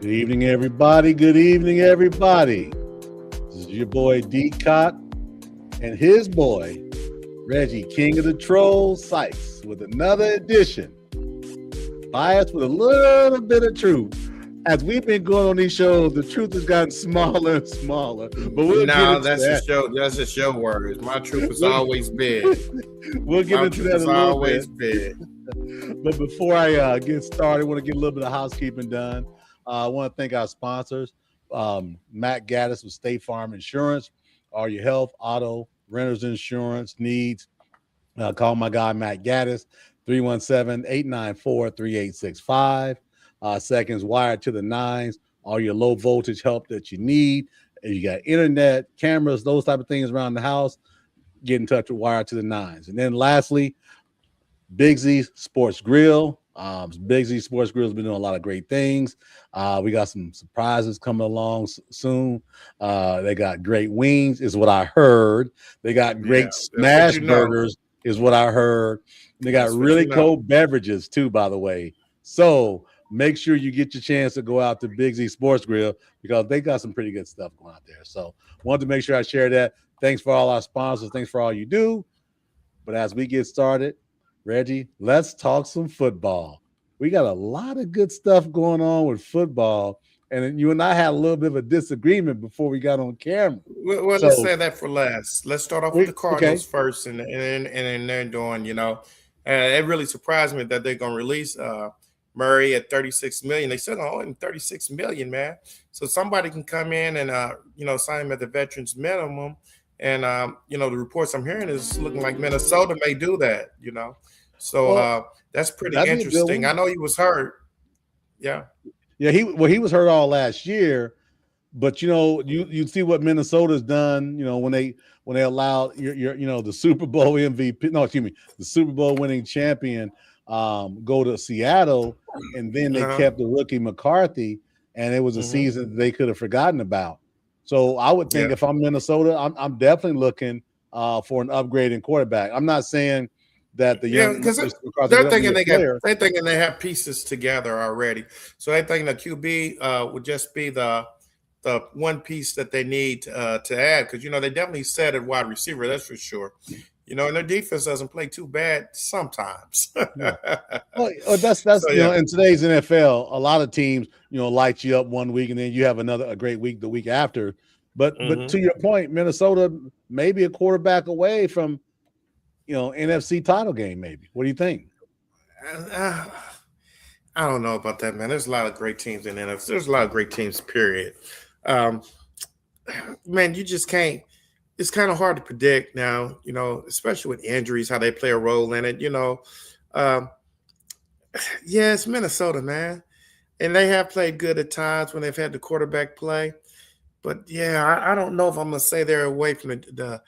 Good evening, everybody. Good evening, everybody. This is your boy Dcot and his boy Reggie, King of the Trolls, Sykes, with another edition. Biased with a little bit of truth. As we've been going on these shows, the truth has gotten smaller and smaller. But we'll get into that's that. a show. That's a show word. My truth is always big. We'll get into that a little always bit. Big. But before I get started, I want to get a little bit of housekeeping done. I want to thank our sponsors, Matt Gaddis with State Farm Insurance. All your health, auto, renters insurance needs. Call my guy, Matt Gaddis, 317-894-3865. Seconds wired to the nines. All your low voltage help that you need. If you got internet, cameras, those type of things around the house, get in touch with Wired to the Nines. And then lastly, Big Z Sports Grill. Big Z Sports Grill has been doing a lot of great things. We got some surprises coming along soon. They got great wings, is what I heard. They got great smash burgers, is what I heard. They got really cold beverages too, by the way. So make sure you get your chance to go out to Big Z Sports Grill because they got some pretty good stuff going out there. So wanted to make sure I share that. Thanks for all our sponsors. Thanks for all you do. But as we get started, Reggie, let's talk some football. We got a lot of good stuff going on with football. And you and I had a little bit of a disagreement before we got on camera. Well, let's say that for last. Let's start off with the Cardinals first and then they're doing, it really surprised me that they're going to release Murray at $36 million. They said, $36 million, man. So somebody can come in and, sign him at the veterans minimum. And, the reports I'm hearing is looking like Minnesota may do that, So that's pretty interesting. I know he was hurt. Yeah. Yeah, he was hurt all last year. But, you see what Minnesota's done, when they allowed the Super Bowl MVP, the Super Bowl winning champion go to Seattle, and then they kept the rookie McCarthy, and it was a season they could have forgotten about. So I would think if I'm Minnesota, I'm definitely looking for an upgrade in quarterback. I'm not saying that the young because they're thinking they have pieces together already. So they're thinking the QB would just be the one piece that they need to add because they definitely said at wide receiver, that's for sure. And their defense doesn't play too bad sometimes. Well, that's in today's NFL, a lot of teams light you up one week and then you have a great week the week after. But to your point, Minnesota may be a quarterback away from NFC title game. Maybe. What do you think? I don't know about that, man. There's a lot of great teams in NFC. There's a lot of great teams. Period. Man, you just can't. It's kind of hard to predict now, especially with injuries, how they play a role in it, it's Minnesota, man. And they have played good at times when they've had the quarterback play. But, I don't know if I'm going to say they're away from the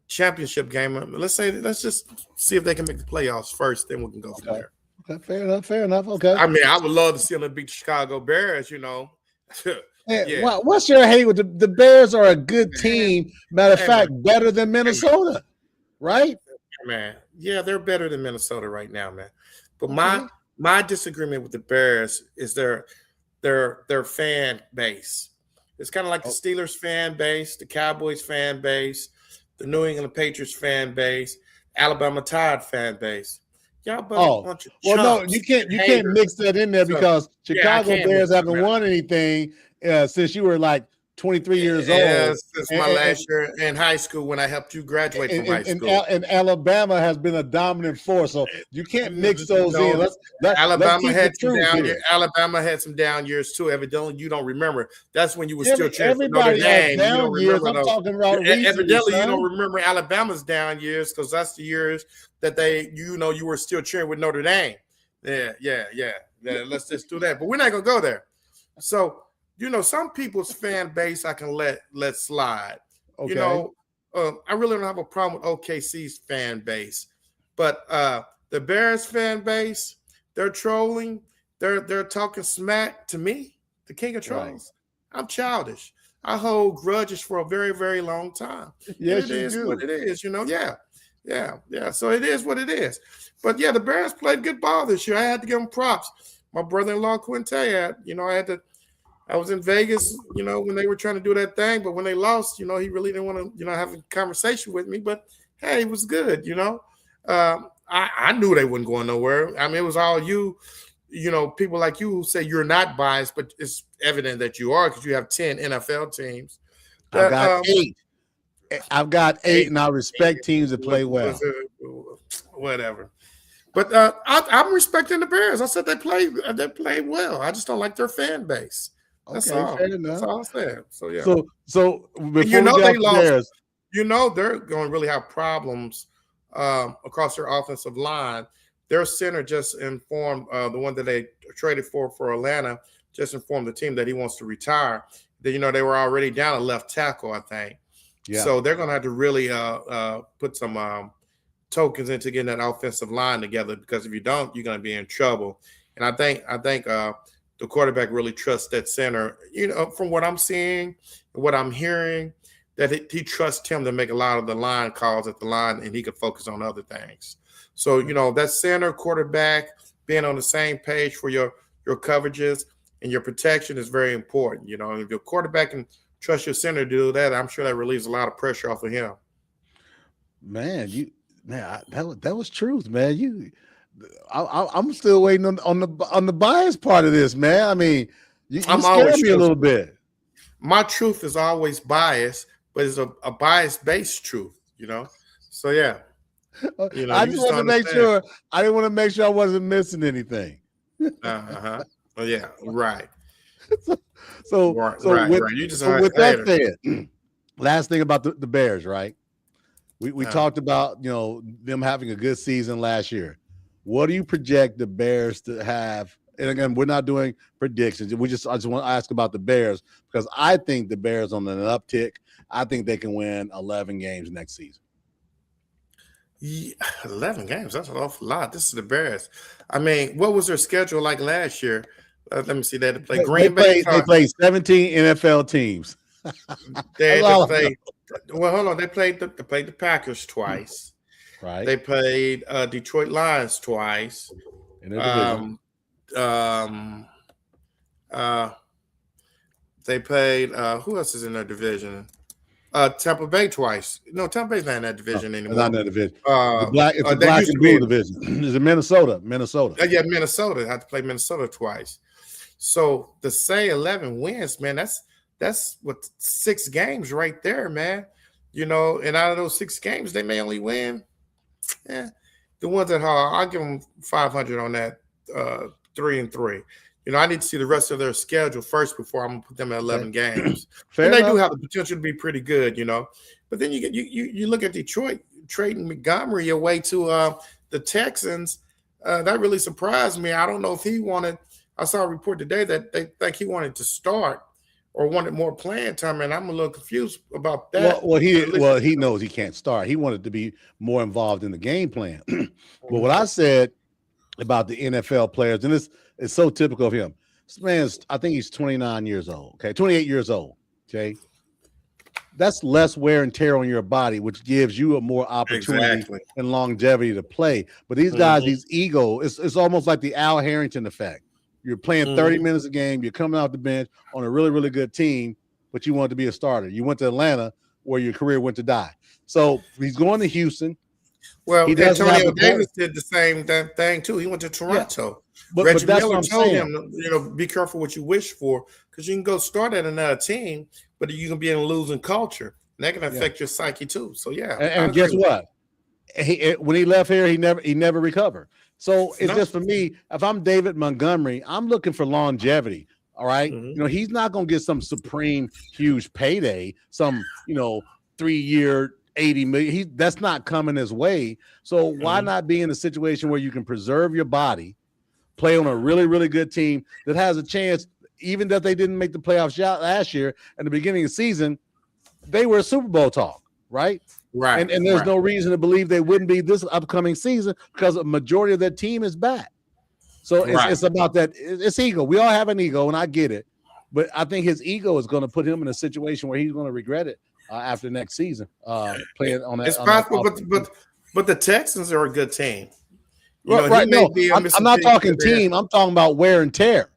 championship game. Let's just see if they can make the playoffs first, then we can go from there. Okay, fair enough. Okay. I mean, I would love to see them beat the Chicago Bears, Hey, what's your hate with the Bears are a good team. Matter of fact, better than Minnesota, right? Man, they're better than Minnesota right now, man. But my disagreement with the Bears is their fan base. It's kind of like the Steelers fan base, the Cowboys fan base, the New England Patriots fan base, Alabama Tide fan base. Y'all bunch of chumps. No, you can't mix that in there because Chicago Bears haven't won anything since you were like 23 years old. Since my last year in high school when I helped you graduate from high school. And Alabama has been a dominant force, so you can't mix those in. Alabama had some down years too. Evidently, you don't remember. That's when you were still cheering for Notre Dame. Down years. I'm talking about evidently, you don't remember Alabama's down years because that's the years that you were still cheering with Notre Dame. Yeah. Let's just do that, but we're not gonna go there. So. Some people's fan base I can let slide. Okay. I really don't have a problem with OKC's fan base, but the Bears fan base, they're trolling. They're talking smack to me, the king of trolls. Right. I'm childish. I hold grudges for a very, very long time. Yes, it is what it is. Yeah. So it is what it is. But the Bears played good ball this year. I had to give them props. my brother-in-law Quinte had. I was in Vegas, when they were trying to do that thing, but when they lost, he really didn't want to, have a conversation with me. But hey, it was good, I knew they wasn't going nowhere. I mean, it was all you, people like you who say you're not biased, but it's evident that you are because you have 10 NFL teams. I've got 8. I've got 8, and I respect teams that play well. Whatever. But I'm respecting the Bears. I said they play well. I just don't like their fan base. That's all. Fair enough. That's all I'm saying. So yeah. So before they lost. Bears, they're going to really have problems across their offensive line. Their center just informed the one that they traded for Atlanta just informed the team that he wants to retire. They were already down a left tackle, I think. Yeah. So they're going to have to really put some tokens into getting that offensive line together, because if you don't, you're going to be in trouble. And I think the quarterback really trusts that center. From what I'm seeing, what I'm hearing, that he trusts him to make a lot of the line calls at the line, and he could focus on other things. So that center quarterback being on the same page for your coverages and your protection is very important. If your quarterback can trust your center to do that, I'm sure that relieves a lot of pressure off of him. Man, that was truth, man. I'm still waiting on the bias part of this, man. I mean, you scared me a little bit. My truth is always biased, but it's a bias-based truth, So yeah. I just want to make sure. I didn't want to make sure I wasn't missing anything. Oh yeah, right. So with that said, last thing about the Bears, right? We talked about them having a good season last year. What do you project the Bears to have? And again, we're not doing predictions. I just want to ask about the Bears, because I think the Bears on an uptick. I think they can win 11 games next season. Yeah, 11 games. That's an awful lot. This is the Bears. I mean, what was their schedule like last year? Let me see. They had to play Green Bay. They played 17 NFL teams. Well, hold on. They played the Packers twice. Right. They played Detroit Lions twice. In their division. They played who else is in their division? Tampa Bay twice. No, Tampa Bay's not in that division anymore. Not in that division. It's the black and blue division. It's in Minnesota. Yeah, Minnesota. I had to play Minnesota twice. So to say 11 wins, man, that's what 6 games right there, man. And out of those 6 games, they may only win. The ones that I'll give them 500 on that 3-3. I need to see the rest of their schedule first before I'm gonna put them at 11 games. And they do have the potential to be pretty good, But then you look at Detroit trading Montgomery away to the Texans. That really surprised me. I don't know if he wanted. I saw a report today that they think he wanted to start or wanted more playing time, and I'm a little confused about that. Well, he knows he can't start. He wanted to be more involved in the game plan. But what I said about the NFL players, and this is so typical of him. This man's, I think he's 29 years old. Okay, 28 years old. Okay, that's less wear and tear on your body, which gives you a more opportunity and longevity to play. But these guys, these ego, it's almost like the Al Harrington effect. You're playing 30 minutes a game. You're coming off the bench on a really, really good team, but you wanted to be a starter. You went to Atlanta where your career went to die. So he's going to Houston. Well, Antonio Davis did the same thing too. He went to Toronto. Yeah. Reggie Miller told him, be careful what you wish for, because you can go start at another team, but you can be in a losing culture, and that can affect your psyche too. So yeah. And guess what? When he left here, he never recovered. So it's just for me, if I'm David Montgomery, I'm looking for longevity. All right. He's not going to get some supreme huge payday, some, 3-year, 80 million. That's not coming his way. So why not be in a situation where you can preserve your body, play on a really, really good team that has a chance, even that they didn't make the playoffs last year at the beginning of the season, they were a Super Bowl talk, right? Right. And there's no reason to believe they wouldn't be this upcoming season, because a majority of their team is back. So it's about that. It's ego. We all have an ego, and I get it. But I think his ego is going to put him in a situation where he's going to regret it after next season. Playing on that. It's possible, but the Texans are a good team. You know, he Right. may No, be a I'm missing not piece talking there. team. I'm talking about wear and tear.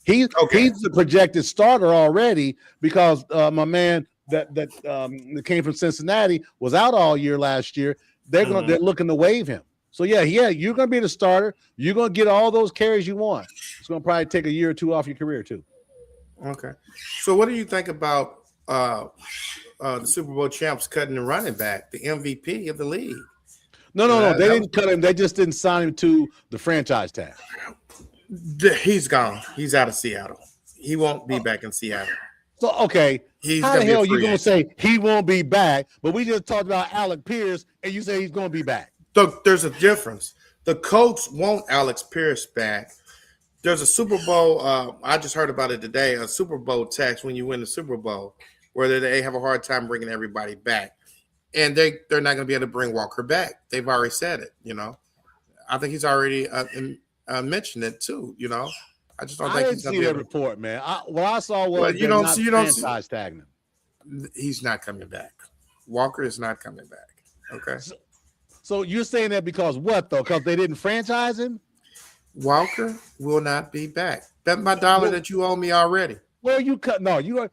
He's the projected starter already because my man that came from Cincinnati was out all year last year. They're looking to waive him. So yeah, you're gonna be the starter. You're gonna get all those carries you want. It's gonna probably take a year or two off your career too. Okay. So what do you think about the Super Bowl champs cutting the running back, the MVP of the league? No. They didn't cut him. They just didn't sign him to the franchise tag. He's gone. He's out of Seattle. He won't be back in Seattle. So okay, how the hell are you gonna say he won't be back? But we just talked about Alec Pierce, and you say he's gonna be back. So there's a difference. The Colts want Alec Pierce back. There's a Super Bowl. I just heard about it today. A Super Bowl tax when you win the Super Bowl, where they have a hard time bringing everybody back, and they're not going to be able to bring Walker back. They've already said it. You know, I think he's already mentioned it too. You know, I just don't think he's going to be that report, man. What I saw was you don't franchise tagging him. He's not coming back. Walker is not coming back. Okay. So you're saying that because what though? Because they didn't franchise him? Walker will not be back. Bet my dollar that you owe me already. Well, you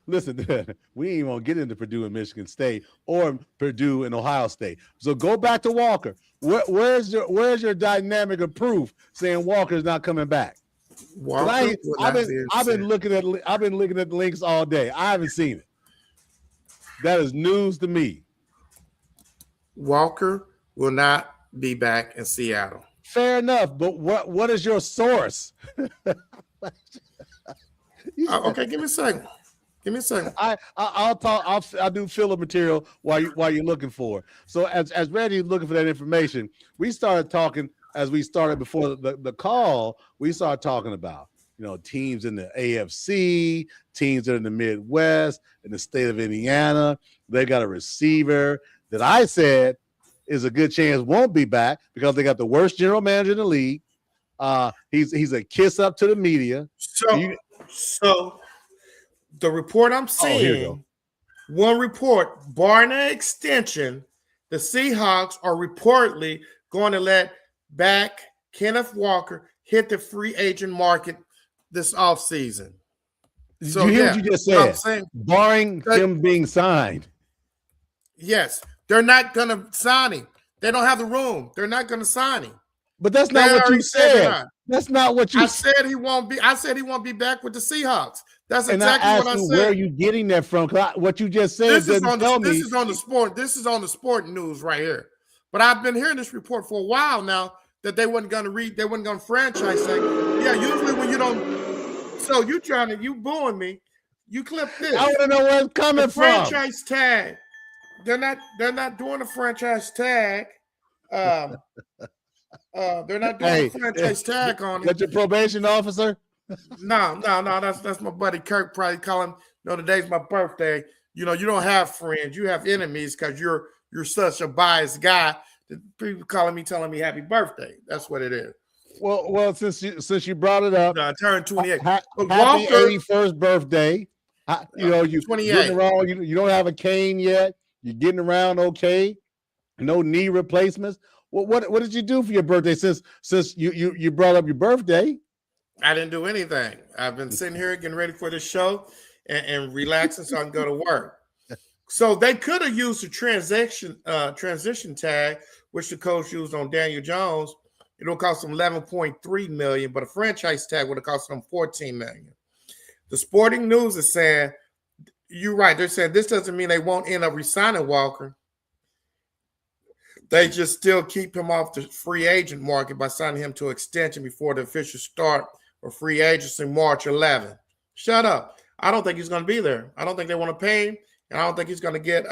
listen. We ain't gonna get into Purdue and Michigan State or Purdue and Ohio State. So go back to Walker. Where's your dynamic of proof saying Walker's not coming back? I've been looking at the links all day. I haven't seen it. That is news to me. Walker will not be back in Seattle. Fair enough, but what is your source? Okay, give me a second. I'll talk. I'll do filler material while you're looking for. So as Reggie's looking for that information, we started talking as we started before the call. We started talking about teams in the AFC, teams that are in the Midwest, in the state of Indiana. They got a receiver that I said is a good chance won't be back because they got the worst general manager in the league. He's a kiss up to the media. So the report I'm seeing, one report, barring an extension, the Seahawks are reportedly going to let back Kenneth Walker hit the free agent market this offseason. So you hear what you just said? Barring him being signed. Yes. They're not going to sign him. They don't have the room. They're not going to sign him. But that's not what you said. That's not what you said. He won't be. I said he won't be back with the Seahawks. That's exactly what I said. Where are you getting that from? What you just said This is on the sport. This is on the sport news right here. But I've been hearing this report for a while now that they weren't going to franchise tag. Yeah, usually when you don't. So you booing me. You clip this. I want to know where it's coming from. Franchise tag. They're not doing a franchise tag. They're not doing a franchise tag on it. That's your probation officer? No. That's my buddy Kirk. Probably calling. Today's my birthday. You don't have friends. You have enemies because you're such a biased guy. That people calling me, telling me happy birthday. That's what it is. Well, since you brought it up, I turned 28. Happy 81st birthday. You 28. Getting around. You don't have a cane yet. You're getting around okay. No knee replacements. What did you do for your birthday since you brought up your birthday? I didn't do anything. I've been sitting here getting ready for the show and relaxing so I can go to work. So they could have used the transition tag, which the coach used on Daniel Jones. It will cost them $11.3 million, but a franchise tag would have cost them $14 million. The Sporting News is saying, you're right. They're saying this doesn't mean they won't end up re-signing Walker. They just still keep him off the free agent market by signing him to extension before the official start of free agency March 11. Shut up. I don't think he's going to be there. I don't think they want to pay him, and I don't think he's going to get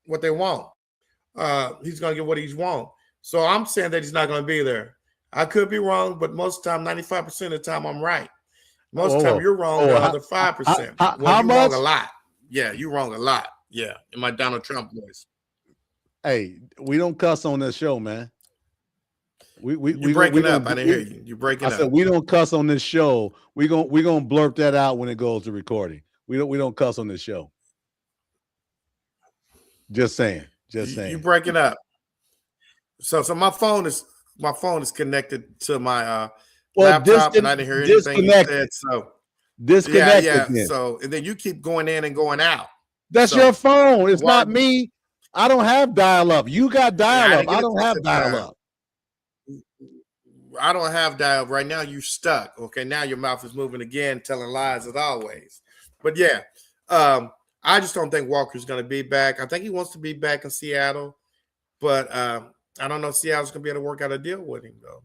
what they want. He's going to get what he wants. So I'm saying that he's not going to be there. I could be wrong, but most of the time, 95% of the time, I'm right. Most of the time, you're wrong the other 5%. How much? Wrong a lot. Yeah, you're wrong a lot. Yeah, in my Donald Trump voice. Hey, we don't cuss on this show, man. We breaking up. I didn't hear you. You breaking up. I said we don't cuss on this show. We gonna blurb that out when it goes to recording. We don't cuss on this show. Just saying. You breaking up. So my phone is my phone is connected to my Well, laptop, and I didn't hear anything you said. So disconnected. yeah. Then. So and then you keep going in and going out. That's So your phone. It's why- not me. I don't have dial-up. You got dial-up. I don't have dial-up. I don't have dial-up right now. You stuck. Okay, now your mouth is moving again, telling lies as always. But yeah, I just don't think Walker's going to be back. I think he wants to be back in Seattle, but I don't know if Seattle's going to be able to work out a deal with him though.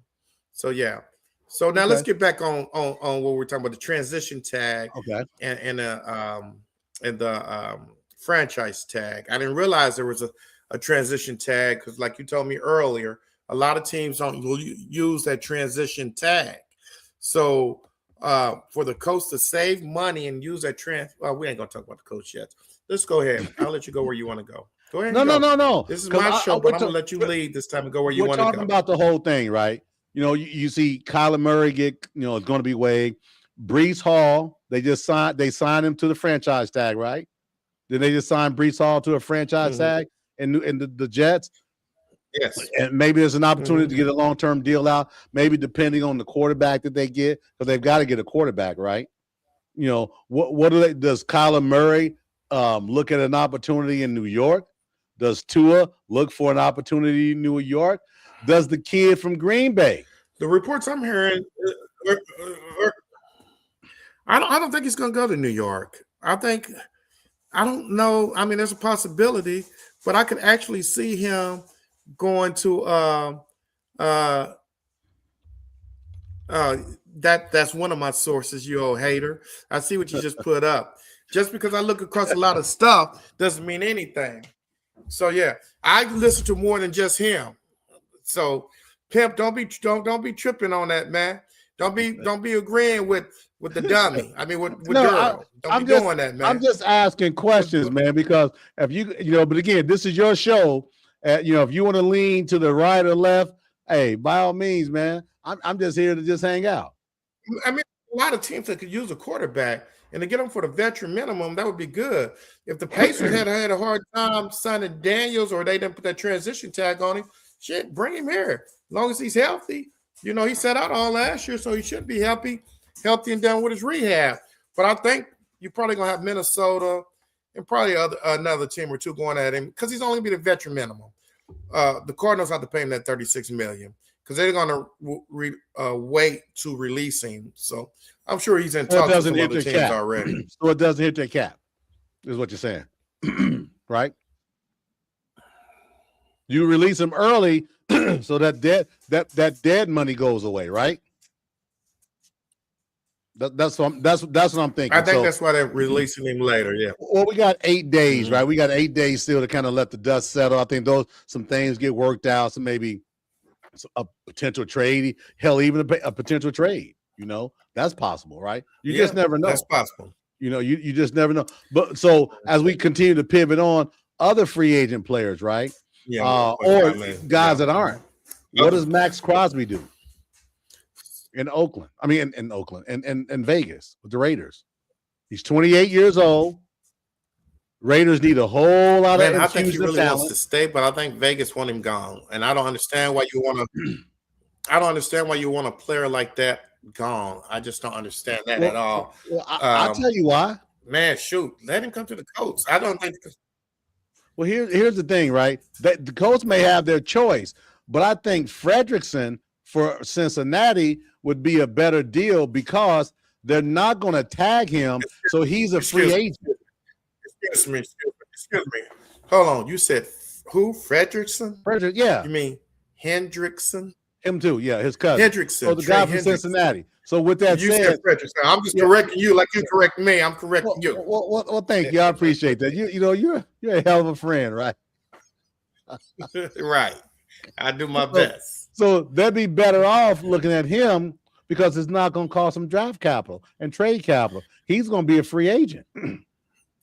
So yeah. So now let's get back on what we're talking about, the transition tag, and the franchise tag. I didn't realize there was a transition tag because, like you told me earlier, a lot of teams don't use that transition tag. So for the Colts to save money and use that well, we ain't gonna talk about the Colts yet. Let's go ahead. I'll let you go where you want to go. Go ahead. No. This is my show, but I'm gonna let you lead this time and go where you want to go. We're talking about the whole thing, right? You see Kyler Murray get, it's going to be waived. Breece Hall, they signed him to the franchise tag, right? Then they just signed Breece Hall to a franchise tag in the Jets. Yes. And maybe there's an opportunity to get a long-term deal out, maybe depending on the quarterback that they get, because they've got to get a quarterback, right? What does Kyler Murray look at an opportunity in New York? Does Tua look for an opportunity in New York? Does the kid from Green Bay? The reports I'm hearing, I don't think he's going to go to New York. I don't know. I mean, there's a possibility, but I could actually see him going to that's one of my sources, you old hater. I see what you just put up. Just because I look across a lot of stuff doesn't mean anything. So yeah, I listen to more than just him. So Pimp, don't be tripping on that, man. Don't be agreeing with the dummy. I mean, with Durrell. Don't be doing that, man. I'm just asking questions, man, because if but again, this is your show. If you want to lean to the right or left, hey, by all means, man. I'm just here to just hang out. I mean, a lot of teams that could use a quarterback and to get them for the veteran minimum, that would be good. If the Pacers had a hard time signing Daniels, or they didn't put that transition tag on him, shit, bring him here. As long as he's healthy. He sat out all last year, so he should be healthy and done with his rehab. But I think you're probably going to have Minnesota and probably another team or two going at him because he's only going to be the veteran minimum. The Cardinals have to pay him that $36 million because they're going to wait to release him. So I'm sure he's in talks with some other teams already. So it doesn't hit their cap, is what you're saying, right? You release him early, so that dead money goes away, right? That's what I'm thinking. I think that's why they're releasing him later. Yeah. Well, we got 8 days, right? We got 8 days still to kind of let the dust settle. I think some things get worked out. So maybe a potential trade, hell, even a potential trade. That's possible, right? You just never know. That's possible. You just never know. But so as we continue to pivot on other free agent players, right? Yeah. Or guys that aren't. What does Max Crosby do? In Oakland. I mean, in Oakland and Vegas with the Raiders. He's 28 years old. Raiders need a whole lot of I think he really wants to stay, but I think Vegas want him gone. And I don't understand why you want a player like that gone. I just don't understand that at all. Well, I'll tell you why. Man, shoot. Let him come to the Colts. I don't think. Well, here's the thing, right? The Colts may have their choice, but I think Fredrickson for Cincinnati would be a better deal because they're not going to tag him, so he's a free agent. Excuse me. Hold on. You said who? Fredrickson? Frederick, yeah. You mean Hendrickson? Him too, yeah, his cousin. Hendrickson. So the guy from Cincinnati. So with that said, Fredrickson. I'm just correcting you like you correct me. I'm correcting you. Well, thank you. I appreciate that. You're a hell of a friend, right? Right. I do my best. So they'd be better off looking at him because it's not going to cost him draft capital and trade capital. He's going to be a free agent.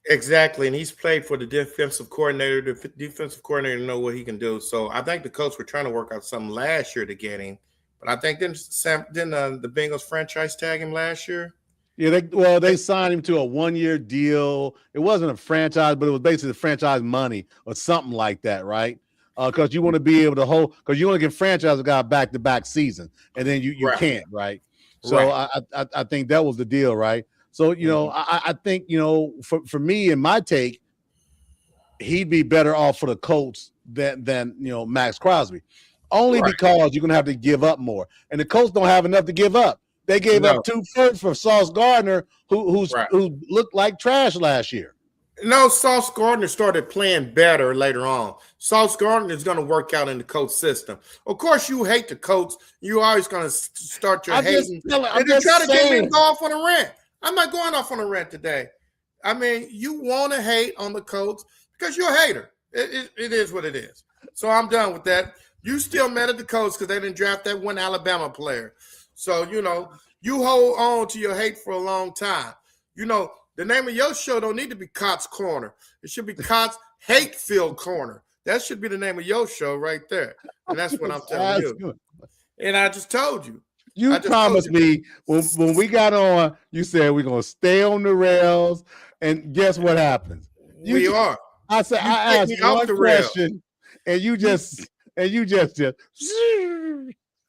Exactly, and he's played for the defensive coordinator. The defensive coordinator know what he can do. So I think the Colts were trying to work out something last year to get him. But I think didn't the Bengals franchise tag him last year? Yeah, they signed him to a 1-year deal. It wasn't a franchise, but it was basically the franchise money or something like that, right? because you want to be able to hold, because you want to give franchise a guy back-to-back season, and then you Right. can't, right? So Right. I think that was the deal, right? So I think for me and my take, he'd be better off for the Colts than Max Crosby, only Right. because you're gonna have to give up more, and the Colts don't have enough to give up. They gave up 2 firsts for Sauce Gardner, who looked like trash last year. No, Sauce Gardner started playing better later on. Sauce Gardner is going to work out in the Colts system. Of course, you hate the Colts. You're always going to start your hating. And you try to get me to go off on a rant. I'm not going off on a rant today. I mean, you want to hate on the Colts because you're a hater. It is what it is. So I'm done with that. You still mad at the Colts because they didn't draft that one Alabama player. So, you hold on to your hate for a long time. The name of your show don't need to be Cots Corner. It should be Cots Hate-Filled Corner. That should be the name of your show right there. And that's what I'm telling you. And I just told you. You promised me when we got on, you said we're going to stay on the rails. And guess what happens? We are. I said, I asked one question, and you just.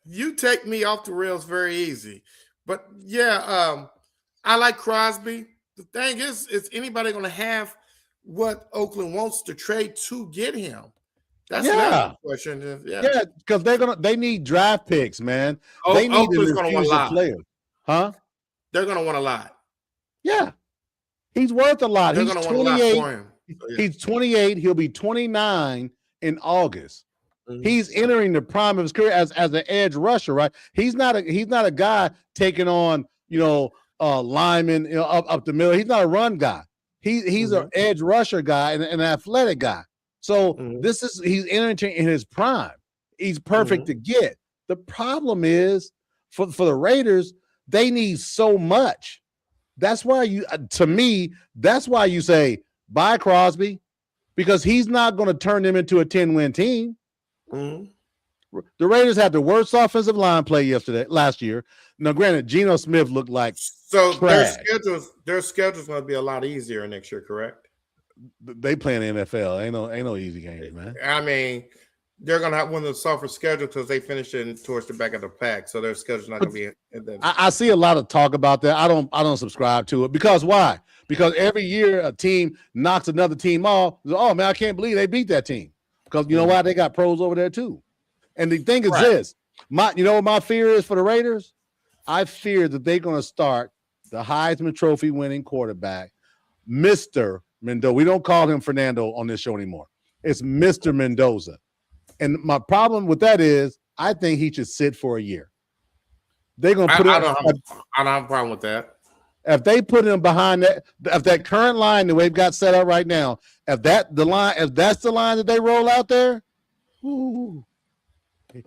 You take me off the rails very easy. But, yeah, I like Crosby. The thing is anybody going to have what Oakland wants to trade to get him? That's the question. Yeah, because they need draft picks, man. They need Oakland's going to want a lot. Players. Huh? They're going to want a lot. Yeah. He's worth a lot. They're going to want a lot for him. So, yeah. He's 28. He'll be 29 in August. Mm-hmm. He's entering the prime of his career as an edge rusher, right? He's not a guy taking on, lineman up the middle. He's not a run guy. He's an edge rusher guy and an athletic guy. So he's entering in his prime. He's perfect to get. The problem is for the Raiders, they need so much. That's why that's why you say buy Crosby, because he's not going to turn them into a 10-win team. Mm-hmm. The Raiders had the worst offensive line play last year. Now, granted, Geno Smith looked like trash. Their schedule's going to be a lot easier next year, correct? They play in the NFL. Ain't no easy games, man. I mean, they're going to have one of the softer schedules because they finished in towards the back of the pack, so their schedule's not going to be. I see a lot of talk about that. I don't subscribe to it because why? Because every year a team knocks another team off. Oh man, I can't believe they beat that team. Because you know why? They got pros over there too. And the thing is this, what my fear is for the Raiders? I fear that they're going to start the Heisman Trophy winning quarterback, Mr. Mendoza. We don't call him Fernando on this show anymore. It's Mr. Mendoza. And my problem with that is I think he should sit for a year. They're going to put I don't have a problem with that. If they put him behind that current line that we've got set up right now, if that's the line that they roll out there, he's going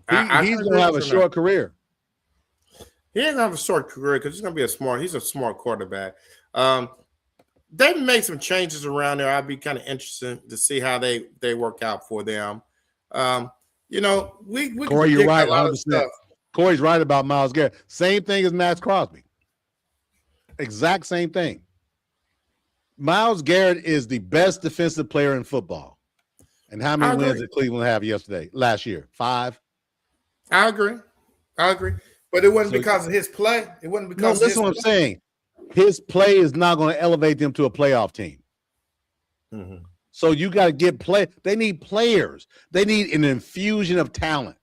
to have a short career. He ain't going to have a short career because he's a smart quarterback. They've made some changes around there. I'd be kind of interested to see how they work out for them. We Corey, you're right. 100%. Corey's right about Myles Garrett. Same thing as Max Crosby. Exact same thing. Myles Garrett is the best defensive player in football. And how many wins did Cleveland have last year? 5? I agree. But it wasn't because of his play. It wasn't because that's what I'm saying. His play is not going to elevate them to a playoff team. Mm-hmm. So you got to get play. They need players. They need an infusion of talent.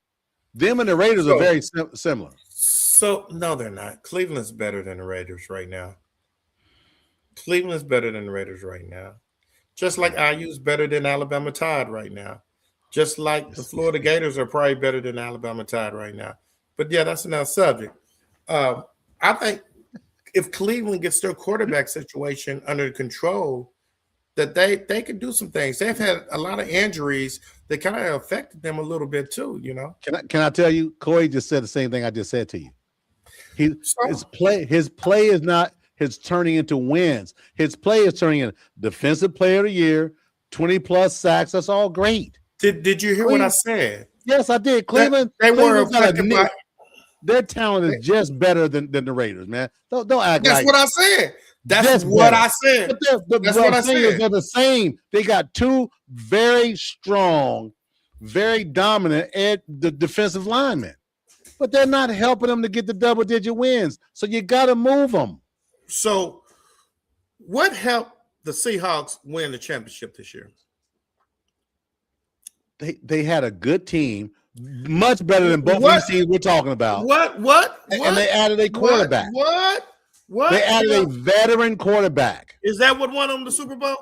Them and the Raiders are very similar. So, no, they're not. Cleveland's better than the Raiders right now. Just like IU's better than Alabama Tide right now. Just like the Florida Gators are probably better than Alabama Tide right now. But, yeah, that's another subject. I think if Cleveland gets their quarterback situation under control, that they can do some things. They've had a lot of injuries that kind of affected them a little bit too, Can I tell you, Corey just said the same thing I just said to you. His play is not turning into wins. His play is turning into defensive player of the year, 20+ sacks. That's all great. Did you hear what I said? Yes, I did. Cleveland. Their talent is just better than the Raiders, man. Don't act like. That's what I said. That's what I said. That's what I said. They're the same. They got 2 very strong very dominant at the defensive linemen, but they're not helping them to get the double-digit wins. So you got to move them. So what helped the Seahawks win the championship this year? They had a good team, much better than both these teams we're talking about. What? And they added a quarterback. What? They added a veteran quarterback. Is that what won them the Super Bowl?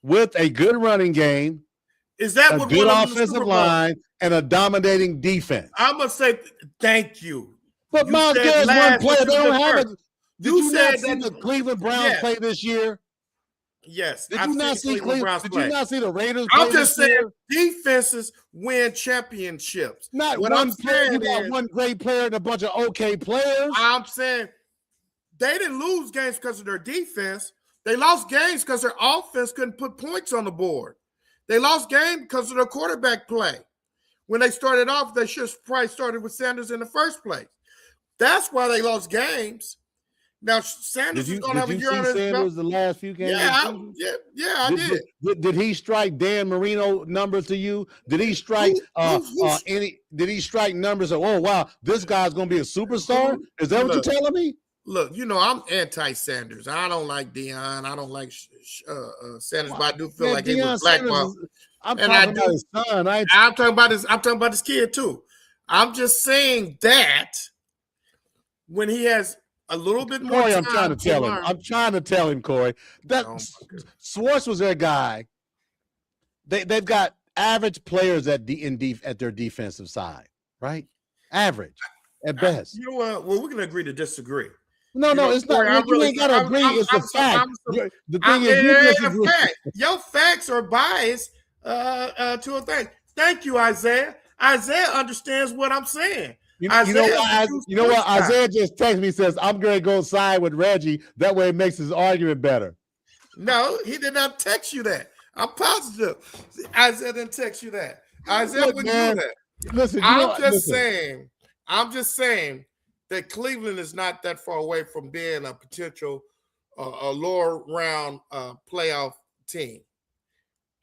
With a good running game. Is that a what good won them the Super offensive Bowl? line and a dominating defense? I'm gonna say thank you. But Myles Garrett's one player. They don't have it. Did you not see that the Cleveland Browns play this year? Yes. Did you not see Cleveland? Did you not see the Raiders? I'm just saying defenses win championships. Not one player. You got one great player and a bunch of okay players. I'm saying they didn't lose games because of their defense. They lost games because their offense couldn't put points on the board. They lost games because of their quarterback play. When they started off, they should have probably started with Sanders in the first place. That's why they lost games. Now Sanders is going to have a year on his belt. The last few games. I did. Did he strike Dan Marino numbers to you? Did he strike any? Did he strike numbers of? Oh wow, this guy's going to be a superstar. Is that what you're telling me? Look, I'm anti-Sanders. I don't like Deion. I don't like Sanders, but I do feel like he was blackballed. I'm talking about his son. I'm talking about his kid too. I'm just saying that when he has a little bit more Corey, time, I'm trying to tell him, Corey, that Schwartz was their guy. They've got average players at their defensive side, right? Average at best. You know what? Well, we're gonna agree to disagree. No, it's not. You ain't got to agree. It's a fact. The thing is, you disagree. Your facts are biased to a thing. Thank you, Isaiah. Isaiah understands what I'm saying. You know what? Isaiah just texted me, says, I'm going to go side with Reggie. That way it makes his argument better. No, he did not text you that. I'm positive. Isaiah didn't text you that. Isaiah wouldn't do that. Listen, I'm just saying that Cleveland is not that far away from being a potential a lower round playoff team.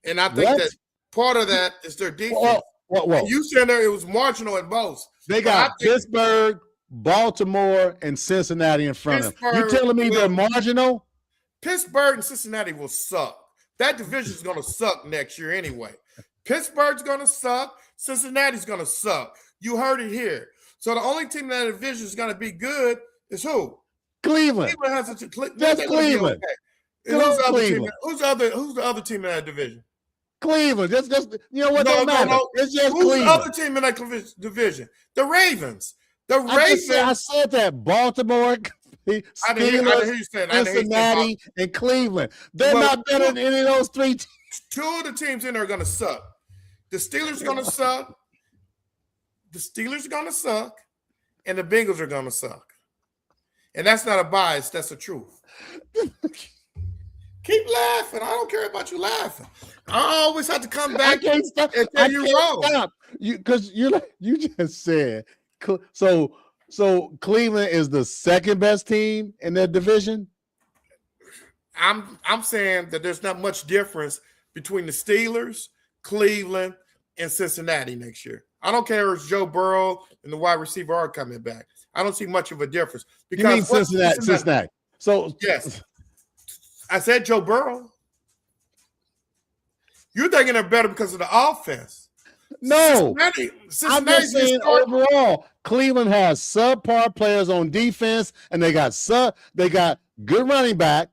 And I think that part of that is their defense. Whoa. You said there it was marginal at most. They got Pittsburgh, Baltimore, and Cincinnati in front of them. You telling me they're marginal? Pittsburgh and Cincinnati will suck. That division is going to suck next year anyway. Pittsburgh's going to suck. Cincinnati's going to suck. You heard it here. So the only team in that division is going to be good is who? Cleveland. Cleveland Just Cleveland. Who's the other team in that division? Cleveland. Just you know what? Don't matter. No. It's just Who's Cleveland. the other team in that division? The Ravens. I said that. Baltimore, Steelers, Cincinnati, and Cleveland. They're not better than any of those three teams. Two of the teams in there are going to suck. The Steelers are going to suck. The Steelers are going to suck. And the Bengals are going to suck. And that's not a bias. That's the truth. Keep laughing. I don't care about you laughing. I always have to come back and tell you wrong. Because you just said so Cleveland is the second best team in their division. I'm saying that there's not much difference between the Steelers, Cleveland, and Cincinnati next year. I don't care if Joe Burrow and the wide receiver are coming back. I don't see much of a difference. Because you mean Cincinnati. So yes. I said Joe Burrow. You're thinking they're better because of the offense. No. I'm just saying overall, Cleveland has subpar players on defense, and they got good running back.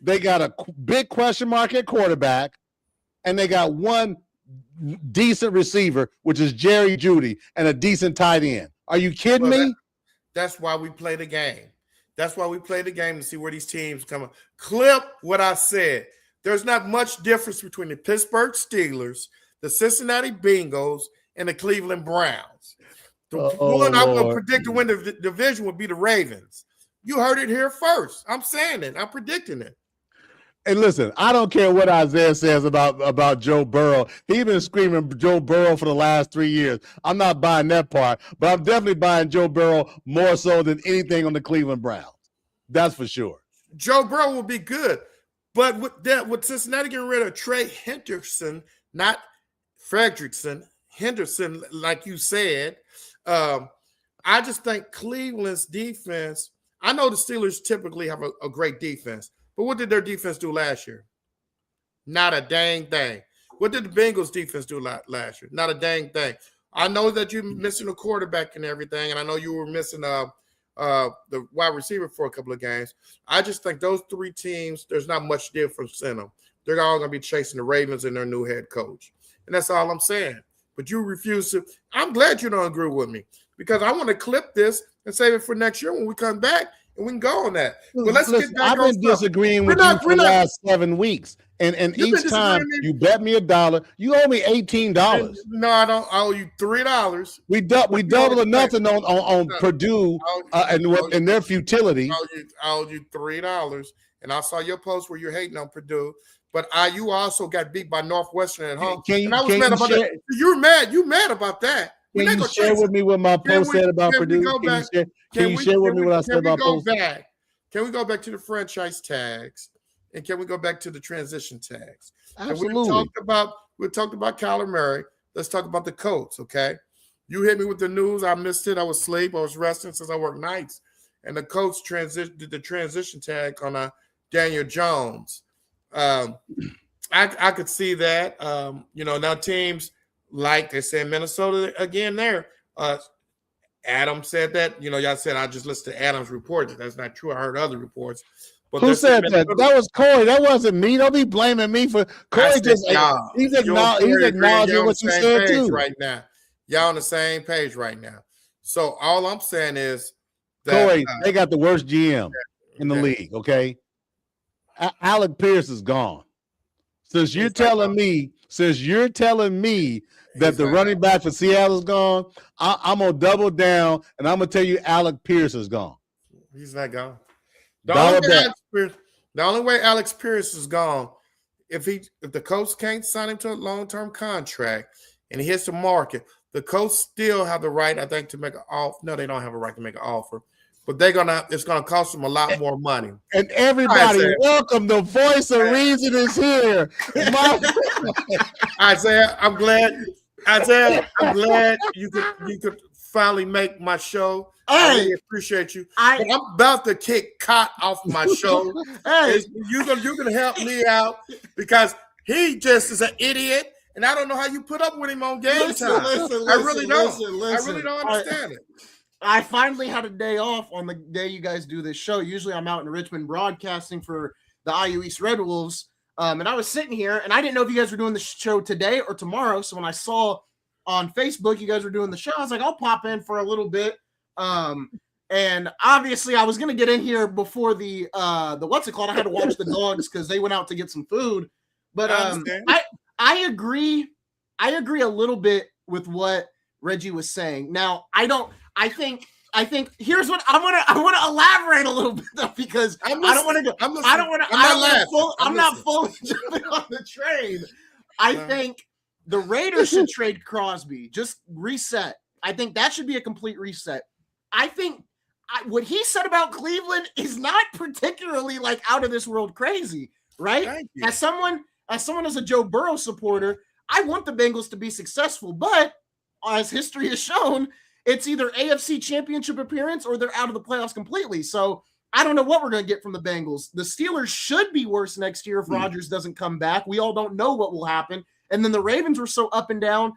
They got a big question mark at quarterback, and they got one decent receiver, which is Jerry Jeudy, and a decent tight end. Are you kidding me? That's why we play the game. That's why we play the game to see where these teams come up. Clip what I said. There's not much difference between the Pittsburgh Steelers, the Cincinnati Bengals, and the Cleveland Browns. The one I'm going to predict to win the division would be the Ravens. You heard it here first. I'm saying it. I'm predicting it. And listen, I don't care what Isaiah says about Joe Burrow. He's been screaming Joe Burrow for the last 3 years. I'm not buying that part, but I'm definitely buying Joe Burrow more so than anything on the Cleveland Browns. That's for sure. Joe Burrow will be good. But with Cincinnati getting rid of Trey Henderson, not Fredrickson, Henderson, like you said. I just think Cleveland's defense, I know the Steelers typically have a great defense, but what did their defense do last year? Not a dang thing. What did the Bengals defense do last year? Not a dang thing. I know that you're missing a quarterback and everything, and I know you were missing the wide receiver for a couple of games. I just think those three teams, there's not much difference in them. They're all going to be chasing the Ravens and their new head coach. And that's all I'm saying. But you refuse to. I'm glad you don't agree with me because I want to clip this and save it for next year when we come back and we can go on that. But let's get back on. I've been disagreeing with you for the last 7 weeks. And each time you bet me $1, you owe me $18. No, I don't. I owe you $3. We double or nothing on Purdue and their futility. I owe you $3, and I saw your post where you're hating on Purdue. But you also got beat by Northwestern at home. I was mad about that. You're mad. You mad about that? Can you share with me what my post said about Purdue? Can you share with me what I said about post? Can we go back to the franchise tags? And can we go back to the transition tags? Absolutely. We talked about Kyler Murray. Let's talk about the Colts, okay? You hit me with the news. I missed it. I was asleep. I was resting since I work nights. And the Colts did the transition tag on Daniel Jones. I could see that. Now teams like they said Minnesota again there. Adam said that. Y'all said I just listened to Adam's report. That's not true. I heard other reports. But who said that? That was Corey. That wasn't me. Don't be blaming me for Corey. He's acknowledging what you said too. Right now, y'all on the same page right now. So all I'm saying is that Corey, they got the worst GM in the league. Okay, Alec Pierce is gone. Since you're telling me that the running back for Seattle is gone, I'm gonna double down and I'm gonna tell you Alec Pierce is gone. He's not gone. The only way Alex Pierce is gone, if the Colts can't sign him to a long-term contract and he hits the market, the Colts still have the right, I think, to make an offer. No, they don't have a right to make an offer, but it's gonna cost them a lot more money. And everybody, welcome. The voice of reason is here. Isaiah, I'm glad you could finally make my show. I really appreciate you. I'm about to kick Cot off my show. You're gonna help me out because he just is an idiot, and I don't know how you put up with him on game time. I really don't. I really don't understand it. I finally had a day off on the day you guys do this show. Usually I'm out in Richmond broadcasting for the IU East Red Wolves, and I was sitting here, and I didn't know if you guys were doing the show today or tomorrow. So when I saw on Facebook you guys were doing the show, I was like, I'll pop in for a little bit. And obviously I was going to get in here before the what's it called? I had to watch the dogs because they went out to get some food. But I agree a little bit with what Reggie was saying. Now I think here's what I want to elaborate a little bit though, because I'm not fully jumping on the train. I think the Raiders should trade Crosby, just reset. I think that should be a complete reset. I think what he said about Cleveland is not particularly like out of this world crazy, right? As someone as a Joe Burrow supporter, I want the Bengals to be successful, but as history has shown, it's either AFC Championship appearance or they're out of the playoffs completely. So I don't know what we're going to get from the Bengals. The Steelers should be worse next year if Rodgers doesn't come back. We all don't know what will happen. And then the Ravens were so up and down.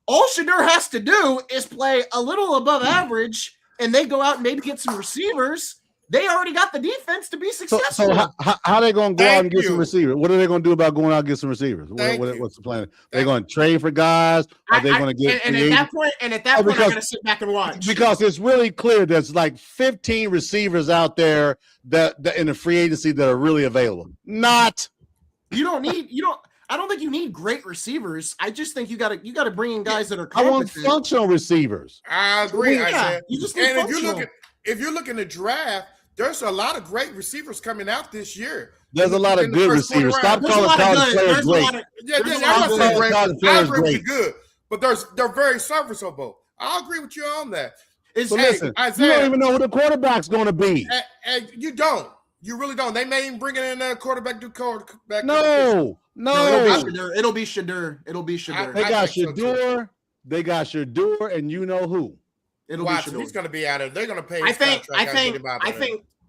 All Shedeur has to do is play a little above average, and they go out and maybe get some receivers. They already got the defense to be successful. So how are they going to go out and get some receivers? What are they going to do about going out and get some receivers? What's the plan? They're going to trade for guys? Are they going to get? And at that point, I'm going to sit back and watch because it's really clear there's like 15 receivers out there that in the free agency that are really available. Not. I don't think you need great receivers. I just think you got to bring in guys that are competent. I want functional receivers. I agree. Yeah, you just need functional. If you look in the draft, there's a lot of great receivers coming out this year. There's a lot of good receivers. Stop calling college players great. I'm not saying great. I agree with you good, but they're very serviceable. I agree with you on that. Listen, Isaiah, you don't even know who the quarterback's going to be. You don't. You really don't. They may even bring in a quarterback. No. It'll be Shedeur. They got Shedeur. They got Shador and you know who. It'll Watch be him. He's going to be out of there. They're going to pay. I His think contract.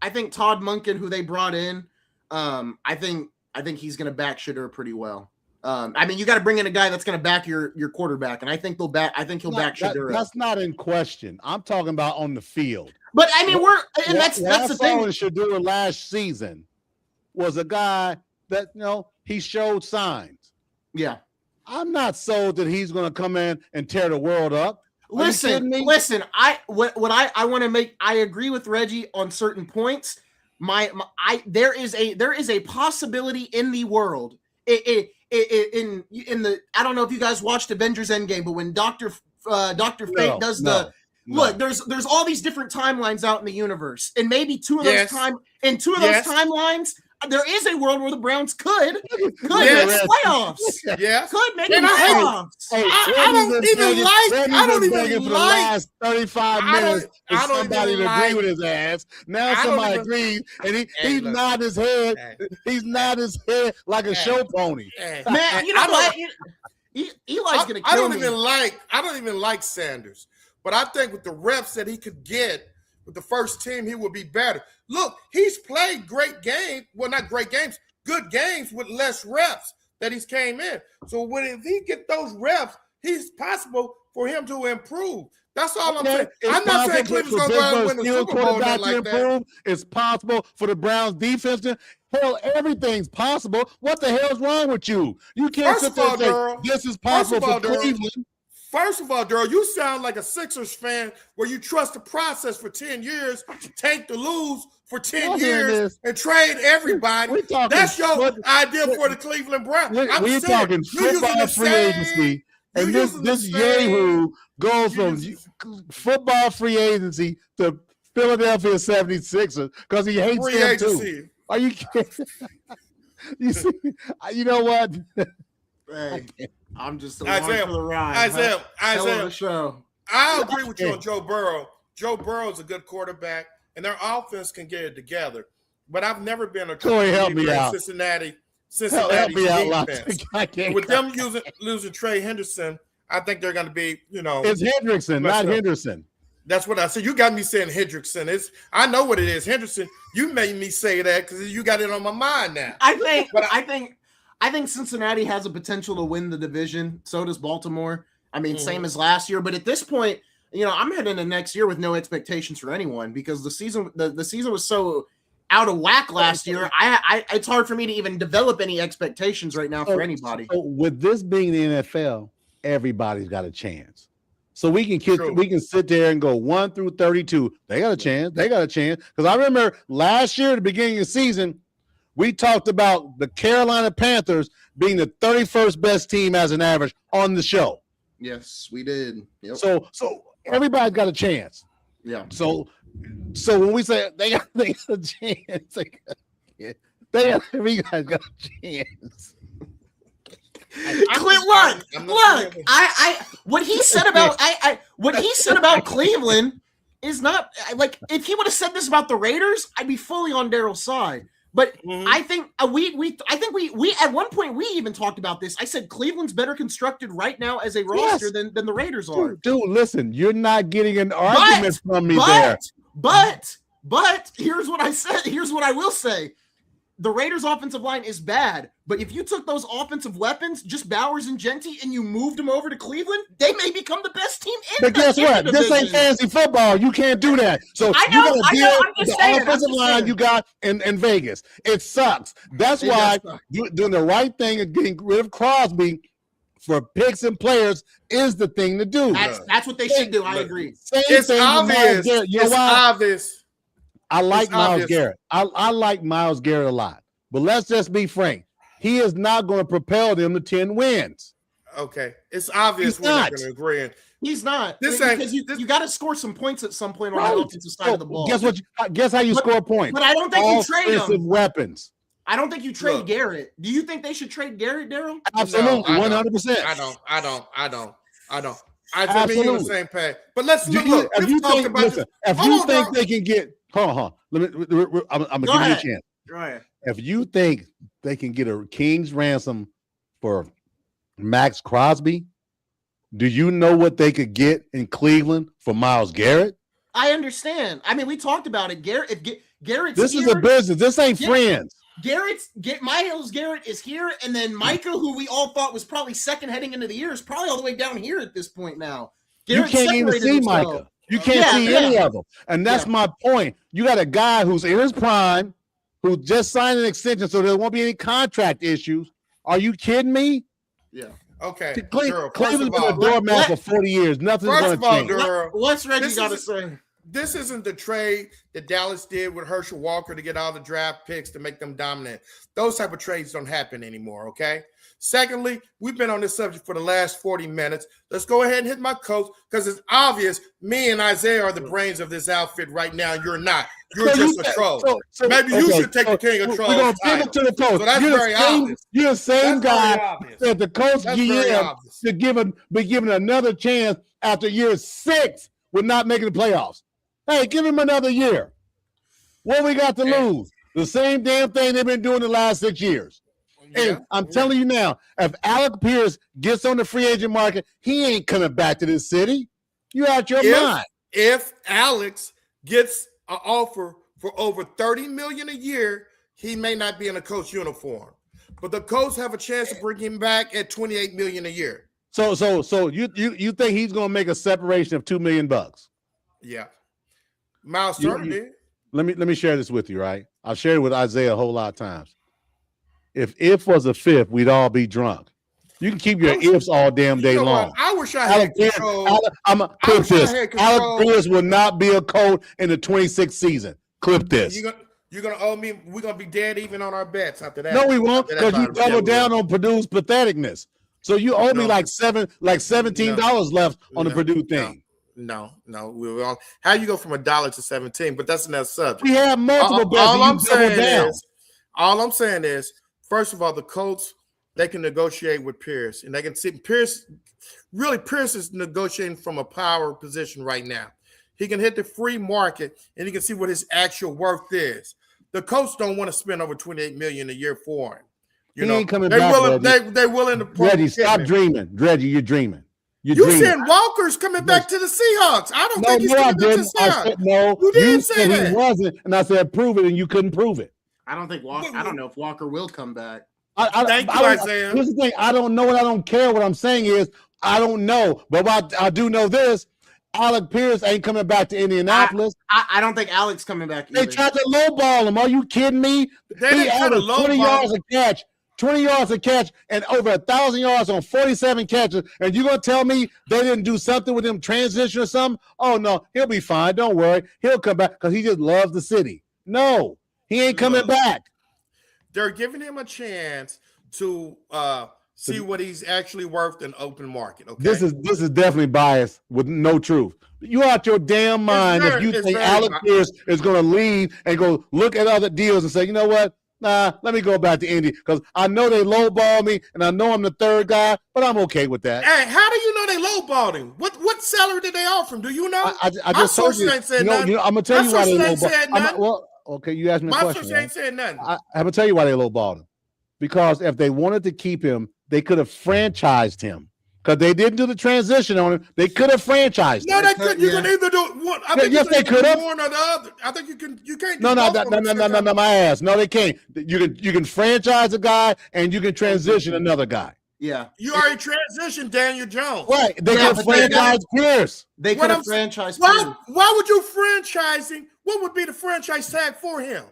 I think Todd Monken, who they brought in, I think he's going to back Shador pretty well. I mean, you got to bring in a guy that's going to back your quarterback, and I think he'll back Shador. That's not in question. I'm talking about on the field. But I mean, that's the thing. What Shador last season was a guy that he showed signs. Yeah, I'm not sold that he's going to come in and tear the world up. Listen. I want to make. I agree with Reggie on certain points. There is a possibility in the world. In the I don't know if you guys watched Avengers Endgame, but when Dr. Fate does look, there's all these different timelines out in the universe, and maybe two of those timelines. There is a world where the Browns could make playoffs. Yeah, could make playoffs. I don't even like. Last 35 minutes for somebody to agree with his ass. Now somebody agrees, and he's nodding his head. He's nodding his head like a show pony. Man, you know what? Eli's gonna kill me. I don't even like Sanders, but I think with the reps that he could get with the first team, he would be better. Look, he's played great games. Well, not great games, good games with less reps that he's came in. So if he get those reps, he's possible for him to improve. That's all I'm saying. I'm not saying Cleveland's going to go out and win the Super Bowl like that. It's possible for the Browns defense to hell. Everything's possible. What the hell's wrong with you? You can't sit there and say this is possible for Cleveland. First of all, Daryl, you sound like a Sixers fan where you trust the process for 10 years, take the lose for 10 years, and trade everybody. That's your idea for the Cleveland Browns. We're talking football free agency, and this Yahoo goes from football free agency to Philadelphia 76ers because he hates them too. Are you kidding? You see, you know what? Hey. I'm just along for the ride. I agree with you on Joe Burrow. Joe Burrow is a good quarterback, and their offense can get it together. But I've never been a Cincinnati defense. With them losing Trey Henderson, I think they're going to be, It's Hendrickson, not Henderson. That's what I said. You got me saying Hendrickson. I know what it is. Henderson, you made me say that because you got it on my mind now. I think Cincinnati has a potential to win the division. So does Baltimore. I mean, same as last year. But at this point, I'm heading into next year with no expectations for anyone because the season was so out of whack last year. It's hard for me to even develop any expectations right now for anybody. So with this being the NFL, everybody's got a chance. So we can sit there and go 1 through 32. They got a chance. Because I remember last year at the beginning of the season, we talked about the Carolina Panthers being the 31st best team as an average on the show. Yes, we did. Yep. So everybo's got a chance. Yeah. So when we say they got a chance, every guy's got a chance. Look. What he said about Cleveland is not like if he would have said this about the Raiders, I'd be fully on Daryl's side. But I think we at one point we even talked about this. I said Cleveland's better constructed right now as a roster than the Raiders are. Dude, listen, you're not getting an argument from me there. But here's what I said. Here's what I will say. The Raiders' offensive line is bad, but if you took those offensive weapons, just Bowers and Genty, and you moved them over to Cleveland, they may become the best team in But guess what? This ain't fantasy football. You can't do that. So you got to deal with the offensive line you got in Vegas. It sucks. That's why you're doing the right thing and getting rid of Crosby for picks and players is the thing to do. That's what they should do. I agree. It's obvious. It's obvious. I like Myles Garrett. I like Myles Garrett a lot. But let's just be frank. He is not going to propel them to 10 wins. Okay. It's obvious we're not going to agree. He's not. Because you got to score some points at some point on the offensive side of the ball. Guess how you score points? But I don't think you trade them. Weapons. I don't think you trade Garrett. Do you think they should trade Garrett, Daryl? Absolutely. 100%. I don't. I think we're on the same page. But let's look. If you think they can get hold on. I'm gonna give you a chance. Go ahead. If you think they can get a king's ransom for Max Crosby Do you know what they could get in Cleveland for Myles Garrett? I understand. I mean, we talked about it. Garrett's This here. is a business. This ain't friends. Myles Garrett is here, and then Micah, who we all thought was probably second heading into the year, is probably all the way down here at this point now. Garrett you can't even see himself. Micah. You can't see any of them. And that's my point. You got a guy who's in his prime, who just signed an extension, so there won't be any contract issues. Are you kidding me? Yeah. Okay. Cleveland's been a doormat for 40 years. Nothing's going to change. What's Reggie got to say? This isn't the trade that Dallas did with Herschel Walker to get all the draft picks to make them dominant. Those type of trades don't happen anymore, okay? Secondly, we've been on this subject for the last 40 minutes. Let's go ahead and hit my coach because it's obvious me and Isaiah are the brains of this outfit right now. You're not. You're just a troll. Maybe you should take the king of trolls. We're going to pivot to the coach. So that's very obvious. You're the same guy that the coach GM should be given another chance after year 6 with not making the playoffs. Hey, give him another year. What we got to lose? The same damn thing they've been doing the last 6 years. And I'm telling you now, if Alec Pierce gets on the free agent market, he ain't coming back to this city. You out your mind. If Alex gets an offer for over $30 million a year, he may not be in a coach uniform. But the Colts have a chance to bring him back at $28 million a year. So you think he's going to make a separation of $2 million? Yeah. Miles Turner did. Let me share this with you, right? I've shared it with Isaiah a whole lot of times. If was a fifth, we'd all be drunk. You can keep your ifs all damn day long. I wish I had control. Clip this. Alec Pierce will not be a coach in the 26th season. Clip this. You're gonna owe me. We're gonna be dead even on our bets after that. No, we won't, because you double down on Purdue's patheticness. So you owe me like $17 left on the Purdue thing. No. How you go from $1 to 17? But that's another subject. We have multiple bets. All I'm saying is, first of all, the Colts, they can negotiate with Pierce, and they can see Pierce is negotiating from a power position right now. He can hit the free market, and he can see what his actual worth is. The Colts don't want to spend over $28 million a year for him. He ain't coming back. They're willing to. Reggie, stop dreaming. Reggie, you're dreaming. You said Walker's coming back to the Seahawks. I don't think he's coming back to the Seahawks. No, you didn't say that. He wasn't, and I said prove it, and you couldn't prove it. I don't think Walker. I don't know if Walker will come back. Thank you, Isaiah. Here's the thing: I don't know, and I don't care. What I'm saying is, I don't know, but I do know this: Alec Pierce ain't coming back to Indianapolis. I don't think Alec's coming back either. They tried to lowball him. Are you kidding me? He averaged 20 yards a catch. 20 yards a catch and over 1,000 yards on 47 catches. And you gonna tell me they didn't do something with him, transition or something? Oh no, he'll be fine. Don't worry, he'll come back because he just loves the city. No, he ain't coming back. They're giving him a chance to see what he's actually worth in open market. Okay, this is definitely biased with no truth. You out your damn mind if you think Alec Pierce is gonna leave and go look at other deals and say, you know what? Nah, let me go back to Indy because I know they lowball me and I know I'm the third guy, but I'm okay with that. Hey, how do you know they lowballed him? What salary did they offer him? Do you know? I just told you. I'm gonna tell you why they lowballed. Well, okay, you asked me a question. My source ain't said nothing. I'm gonna tell you why they lowballed him. Because if they wanted to keep him, they could have franchised him. Because they didn't do the transition on him, they could have franchised him. No, they couldn't. You can either do one. I think yes, they could have. One or the other. I think you can. You can't. No, my ass. No, they can't. You can franchise a guy and you can transition another guy. Yeah, you already transitioned Daniel Jones. Right. They could have franchised Pierce. They could have franchised Pierce. Why would you franchise him? What would be the franchise tag for him?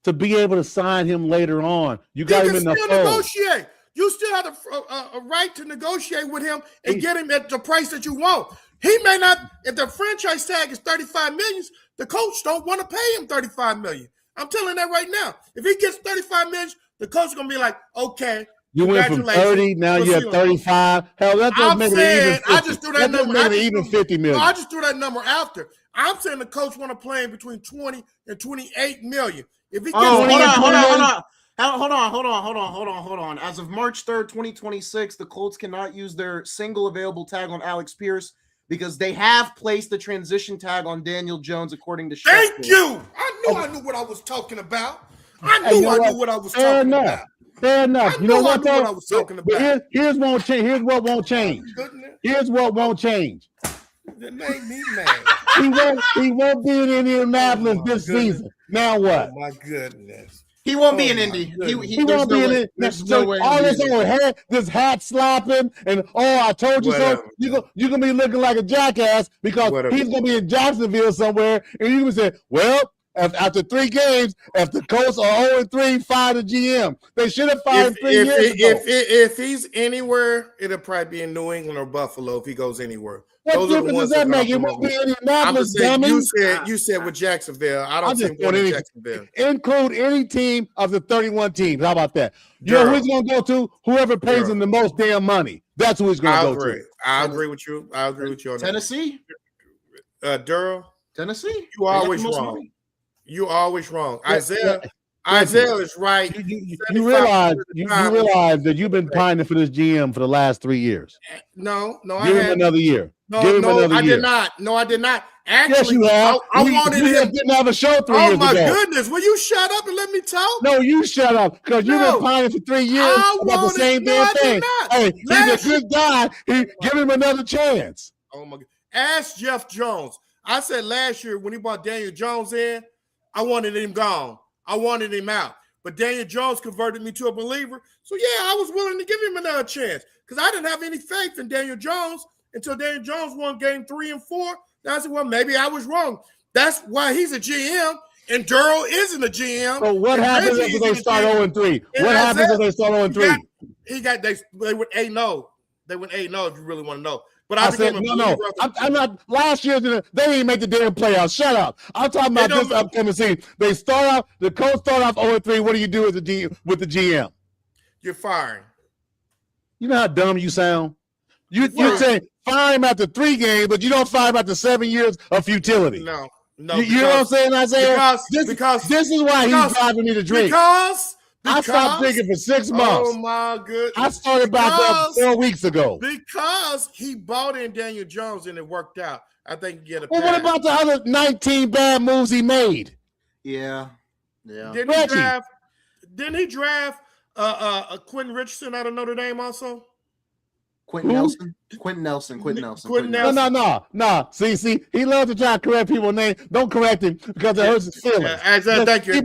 To be able to sign him later on. You got him in the fold. Negotiate. You still have a right to negotiate with him and get him at the price that you want. He may not, if the franchise tag is $35 million, the coach don't want to pay him $35 million. I'm telling that right now. If he gets $35 million, the coach is gonna be like, okay. You went from 30, now you're at 35. Hell, that doesn't make it even 50. I just threw that number. Even 50 million. No, I just threw that number after. I'm saying the coach want to play in between 20 and 28 million. If he gets Hold on. As of March 3rd, 2026, the Colts cannot use their single available tag on Alex Pierce because they have placed the transition tag on Daniel Jones, according to Thank you. I knew what I was talking about. I knew what I was talking about. Fair enough. I You know know I what knew what I though? was talking But about. here's won't change. Here's what won't change. Goodness, Here's what won't change. that made me mad. He won't be in Indianapolis Oh, my this goodness. season. Now what? Oh my goodness. He won't be Oh, in my Indy. goodness. He There's won't no be in way. it. There's So no way. all he'll this be in old Indy. hair, this hat slapping, and I told you Whatever. so. You're gonna be looking like a jackass because Whatever. he's gonna be in Jacksonville somewhere, and you can say, "Well, after 3 games, if the Colts are 0-3, fire the GM. They should have fired him 3 years ago." If he's anywhere, it'll probably be in New England or Buffalo if he goes anywhere. What Those are the difference does ones that that make? It I'm won't be I'm Indianapolis, just saying, dummy. you said with Jacksonville. I don't I'm see just him going throwing to any Jacksonville. include any team of the 31 teams. How about that? You know who he's going to go to? Whoever pays him the most damn money. That's who he's going to go to. I agree with you. I agree with you on Tennessee. Durrell, Tennessee. you always wrong. You always wrong. Isaiah is right. You realize that you've been pining for this GM for the last 3 years. No, Give him another year. I did not. No, I did not. Actually, yes, you have. I wanted you him. didn't have a show 3 years ago. Oh my goodness! Will you shut up and let me talk? No, you shut up because you've been pining for 3 years about the same damn thing. Hey, he's a good guy. Give him another chance. Oh my God! Ask Jeff Jones. I said last year when he brought Daniel Jones in, I wanted him gone. I wanted him out. But Daniel Jones converted me to a believer. So, yeah, I was willing to give him another chance because I didn't have any faith in Daniel Jones until Daniel Jones won game 3 and 4. Then I said, well, maybe I was wrong. That's why he's a GM and Durrell isn't a GM. So what happens if they start 0-3? What happens if they start 0-3? They went 8-0. They went 8-0 if you really want to know. But I said, no. I'm not. Last year, they didn't make the damn playoffs. Shut up. I'm talking about this upcoming season. They start off. The Colts start off 0-3. What do you do with the GM? You're firing. You know how dumb you sound. You say fire him after 3 games, but you don't fire him after 7 years of futility. No. You know what I'm saying, Isaiah? This is why he's driving me to drink. Because I stopped drinking for 6 months. Oh my goodness! I started back up 4 weeks ago because he bought in Daniel Jones and it worked out. I think you get a. Well, what about the other 19 bad moves he made? Yeah. Didn't he draft Quentin Richardson out of Notre Dame also? Quentin Nelson. No. See, he loves to try to correct people's names. Don't correct him because it hurts his feelings. Thank you.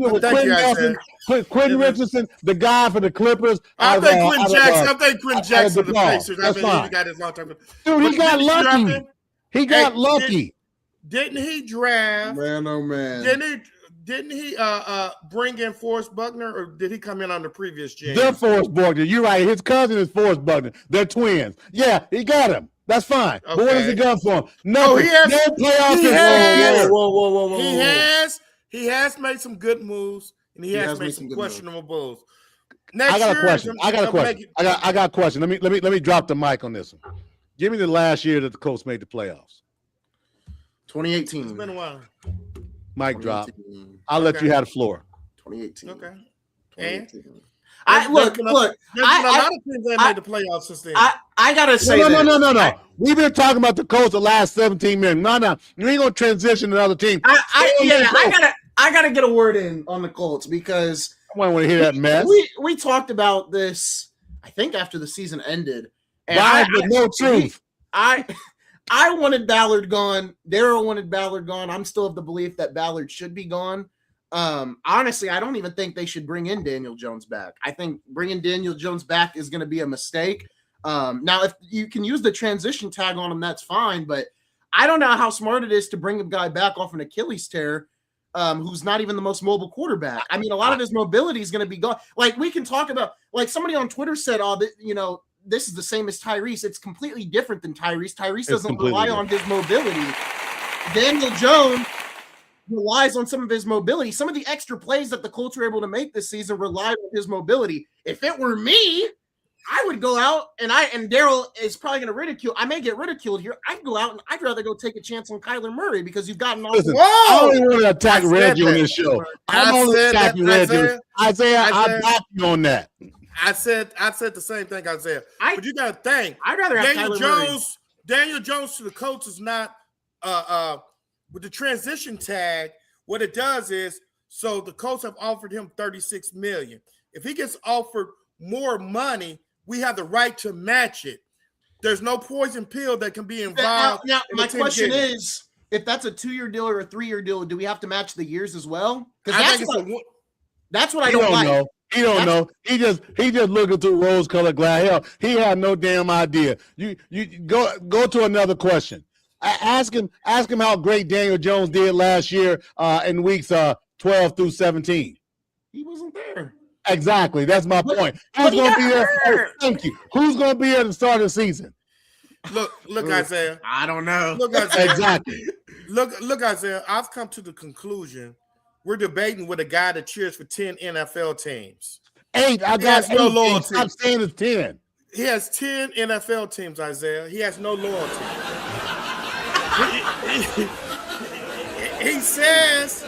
Quentin Richardson, the guy for the Clippers. I think Quentin Jackson for the Pacers. That's fine. He got his long term. Dude, he got lucky. He got lucky. Didn't he draft? Man, oh man. Didn't he bring in Forrest Buckner, or did he come in on the previous GM? They're Forrest Buckner. You're right. His cousin is Forrest Buckner. They're twins. Yeah, he got him. That's fine. Okay. But what has he done for him? No, Whoa. He has made some good moves, and he has made some questionable moves. I got a question. Let me drop the mic on this one. Give me the last year that the Colts made the playoffs. 2018. It's been a while. Mic drop. I'll let you have the floor. 2018. Okay. And there's a lot of teams that made the playoffs since then. I gotta say, no. We've been talking about the Colts the last 17 minutes. No, you ain't gonna transition to another team. I gotta get a word in on the Colts because I want to hear that mess. We talked about this, I think, after the season ended. And no truth. I wanted Ballard gone. Darryl wanted Ballard gone. I'm still of the belief that Ballard should be gone. Honestly, I don't even think they should bring in Daniel Jones back. I think bringing Daniel Jones back is going to be a mistake. Now, if you can use the transition tag on him, that's fine. But I don't know how smart it is to bring a guy back off an Achilles tear who's not even the most mobile quarterback. I mean, a lot of his mobility is going to be gone. Like, we can talk about, like, somebody on Twitter said, this is the same as Tyrese. It's completely different than Tyrese. Tyrese doesn't rely on his mobility. Daniel Jones relies on some of his mobility. Some of the extra plays that the Colts were able to make this season relied on his mobility. If it were me, I would go out and Darryl is probably going to ridicule. I may get ridiculed here. I'd go out and I'd rather go take a chance on Kyler Murray because you've gotten off. Listen, I don't even want to attack Reggie on this show. I'm only attacking Reggie. Isaiah, I back you on that. I said the same thing, Isaiah. But you got to think. I'd rather have Daniel Jones. Daniel Jones to the Colts is not with the transition tag. What it does is, so the Colts have offered him $36 million. If he gets offered more money, we have the right to match it. There's no poison pill that can be involved. Now my question is, if that's a 2-year deal or a 3-year deal, do we have to match the years as well? Because that's what I don't like. Know. He don't know. He just looking through rose-colored glass. Hell, he had no damn idea. You go to another question. Ask him how great Daniel Jones did last year in weeks 12 through 17. He wasn't there. Exactly. That's my point. Who's going to be there? Thank you. Who's going to be there to start the season? Look, Isaiah. I don't know. Look, Isaiah. Exactly. Look, Isaiah. I've come to the conclusion we're debating with a guy that cheers for 10 NFL teams. 8. I got no 8. loyalty. Stop saying it's 10. He has 10 NFL teams, Isaiah. He has no loyalty. He says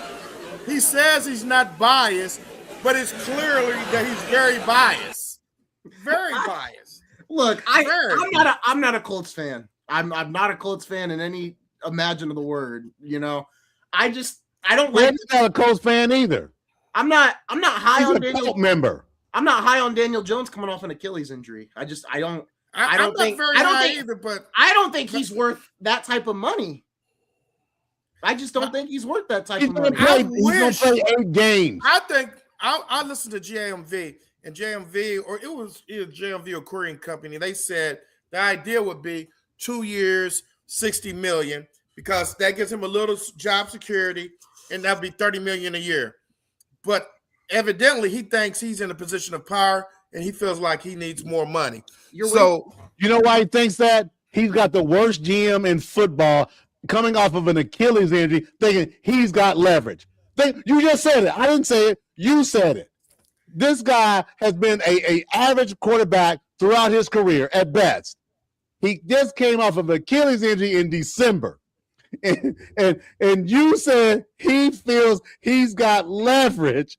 he's not biased, but it's clearly that he's very biased. Very biased. Look, I'm not a Colts fan. I'm not a Colts fan in any imaginable word. You know, I don't like. You're not a Colts fan either. I'm not high on Daniel. Member. I'm not high on Daniel Jones coming off an Achilles injury. I don't think he's worth that type of money. I just don't think he's worth that type of money. He's going to play 8 games. I think I listened to JMV, and JMV, or it was either JMV or Courier Company. They said the idea would be 2 years, $60 million, because that gives him a little job security, and that'd be $30 million a year. But evidently, he thinks he's in a position of power, and he feels like he needs more money. You know why he thinks that? He's got the worst GM in football, coming off of an Achilles injury, thinking he's got leverage. You just said it. I didn't say it. You said it. This guy has been a average quarterback throughout his career at best. He just came off of an Achilles injury in December. And you said he feels he's got leverage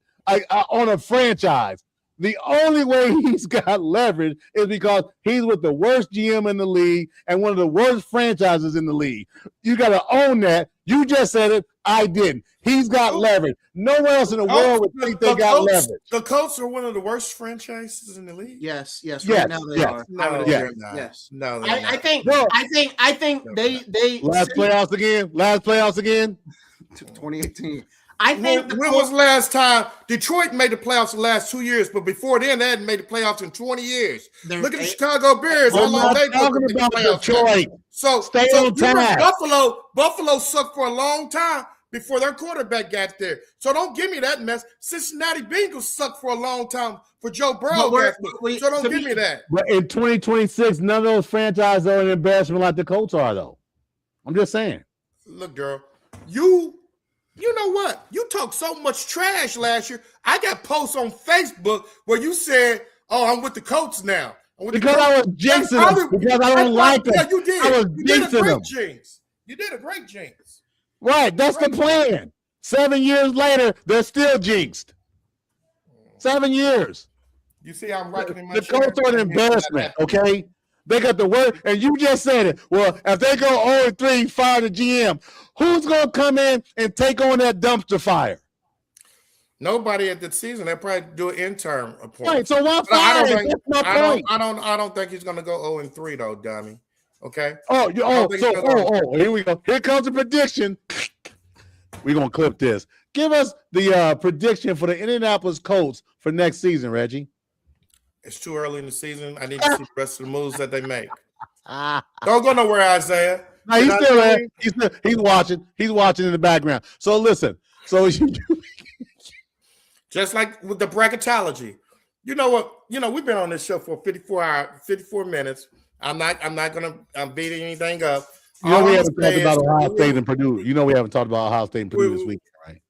on a franchise. The only way he's got leverage is because he's with the worst GM in the league and one of the worst franchises in the league. You got to own that. You just said it. I didn't. He's got leverage. No one else in the world would think they got leverage. The Colts are one of the worst franchises in the league. Yes. Right now they are. Yes. No. I think they last playoffs again. 2018. I think when was the last time Detroit made the playoffs the last 2 years? But before then, they hadn't made the playoffs in 20 years. Look at the Chicago Bears. How long they talking about Detroit? So Buffalo sucked for a long time before their quarterback got there. So don't give me that mess. Cincinnati Bengals sucked for a long time for Joe Burrow. So don't give me that. But in 2026, none of those franchises are an embarrassment like the Colts are, though. I'm just saying. Look, girl, you know what? You talked so much trash last year. I got posts on Facebook where you said, "Oh, I'm with the Colts now." Because I was jinxing them. Because I don't like them. Yeah, you did. I was jinxing them. You did a great jinx. Right. That's the plan. 7 years later, they're still jinxed. 7 years. You see, I'm reckoning my The Colts are an embarrassment, okay? They got the word, and you just said it. Well, if they go 0-3, fire the GM, who's going to come in and take on that dumpster fire? Nobody at the season. They'll probably do an interim appointment. Right, so why fire him? That's my point. I don't think he's going to go 0-3 though, dummy. Okay. Here we go. Here comes the prediction. We're going to clip this. Give us the prediction for the Indianapolis Colts for next season, Reggie. It's too early in the season. I need to see the rest of the moves that they make. Don't go nowhere, Isaiah. No, he's still there. He's watching. He's watching in the background. So listen. Just like with the bracketology. You know what? We've been on this show for 54 minutes. I'm not gonna beat anything up. We haven't talked about Ohio State and Purdue. We haven't talked about Ohio State and Purdue this week, right?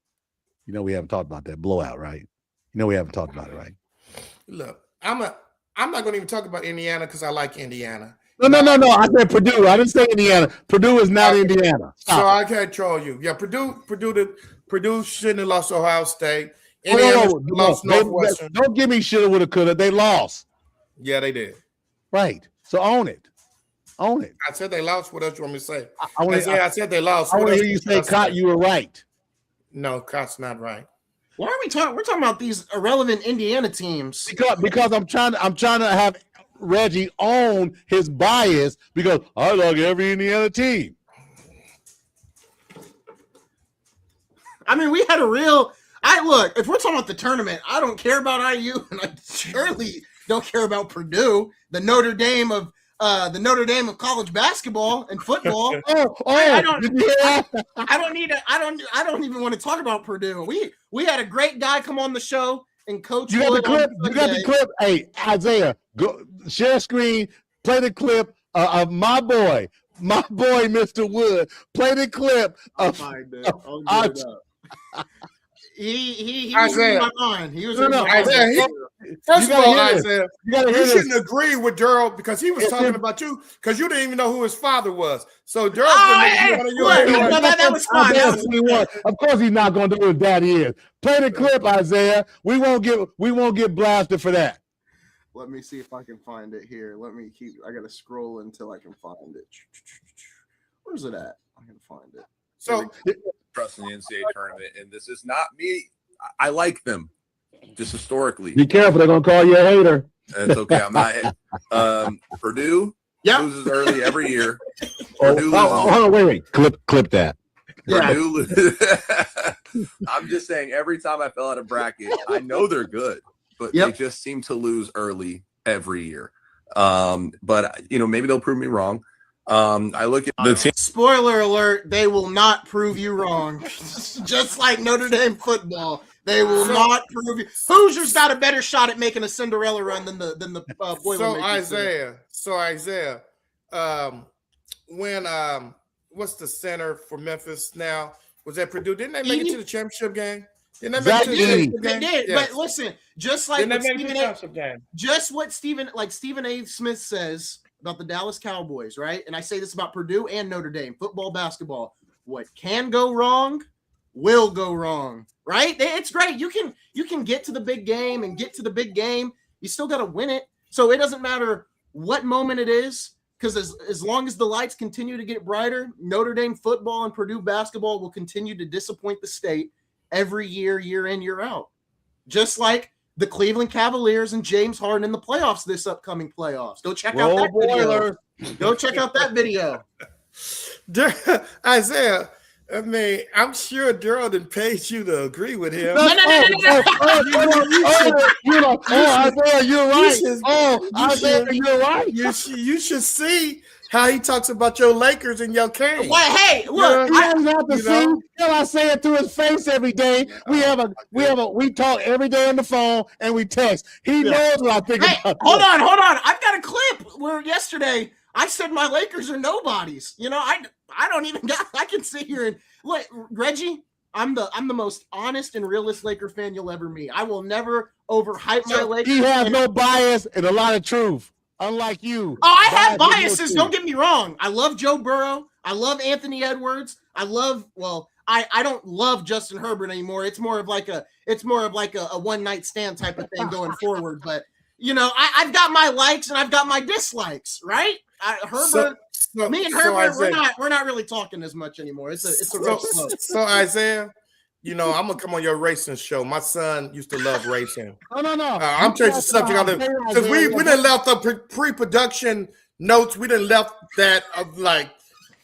We haven't talked about that blowout, right? We haven't talked about it, right? Look, I'm not going to even talk about Indiana because I like Indiana. No. I said Purdue. I didn't say Indiana. Purdue is not Indiana. So I can't troll you. Yeah, Purdue shouldn't have lost Ohio State. Indiana lost Northwestern. Don't give me shoulda, woulda, coulda. They lost. Yeah, they did. Right. So own it. I said they lost. What else you want me to say? I said they lost. I want to hear you say, Cott, you were right. No, Cott's not right. Why are we talking? We're talking about these irrelevant Indiana teams. Because I'm trying to have Reggie own his bias because I like every Indiana team. I mean, we had a real. Look, if we're talking about the tournament, I don't care about IU, and I surely don't care about Purdue, the Notre Dame of college basketball and football. I don't even want to talk about Purdue. We had a great guy come on the show and Coach. You got the clip. You got the clip. Hey, Isaiah, go share screen. Play the clip of my boy, Mr. Wood. Play the clip of. He was in my mind. He was in my Isaiah. mind. First of all, Isaiah, you shouldn't agree with Daryl because he was talking about you because you didn't even know who his father was. So Daryl, that was fine. Of course, he's not going to know who his daddy is. Play the clip, Isaiah. We won't get blasted for that. Let me see if I can find it here. I got to scroll until I can find it. Where's it at? I can find it. So. Trust in the NCAA tournament, and this is not me. I like them, just historically. Be careful; they're gonna call you a hater. It's okay. I'm not. Purdue loses early every year. Hold on, wait. Clip that. Purdue. I'm just saying. Every time I fill out a bracket, I know they're good, but they just seem to lose early every year. But maybe they'll prove me wrong. I look at the team. Spoiler alert, they will not prove you wrong. Just like Notre Dame football. They will not prove you. Hoosiers got a better shot at making a Cinderella run than the Boilermakers. So Isaiah, when what's the center for Memphis now? Was that Purdue? Didn't they make it to the championship game? Didn't they make it to the championship game? They did, yes. But listen, just like what Stephen A. Smith says about the Dallas Cowboys, right? And I say this about Purdue and Notre Dame, football, basketball. What can go wrong will go wrong, right? It's great. You can get to the big game and get to the big game. You still got to win it. So it doesn't matter what moment it is, because as long as the lights continue to get brighter, Notre Dame football and Purdue basketball will continue to disappoint the state every year, year in, year out. Just like the Cleveland Cavaliers and James Harden in the playoffs this upcoming playoffs. Go check out that video. Go check out that video. Isaiah, I mean, I'm sure Daryl didn't pay you to agree with him. No. Isaiah, you're right. Isaiah, you're right. You should see how he talks about your Lakers and your Kane. Well, hey, look, he doesn't have to see. I say it to his face every day. We talk every day on the phone and we text. He knows what I think about. Hold on. I've got a clip where yesterday I said my Lakers are nobodies. I don't even got. I can sit here and look, Reggie. I'm the most honest and realist Laker fan you'll ever meet. I will never overhype my Lakers. He has no bias and a lot of truth. Unlike you. Oh, I have biases. Don't get me wrong. I love Joe Burrow. I love Anthony Edwards. I don't love Justin Herbert anymore. It's more of like a one night stand type of thing going forward. But I've got my likes and I've got my dislikes, right? Me and Herbert, we're not really talking as much anymore. It's a rough slope. So Isaiah, I'm gonna come on your racing show. My son used to love racing. No. I'm changing the subject on this because we didn't left the pre-production notes. We didn't left that of like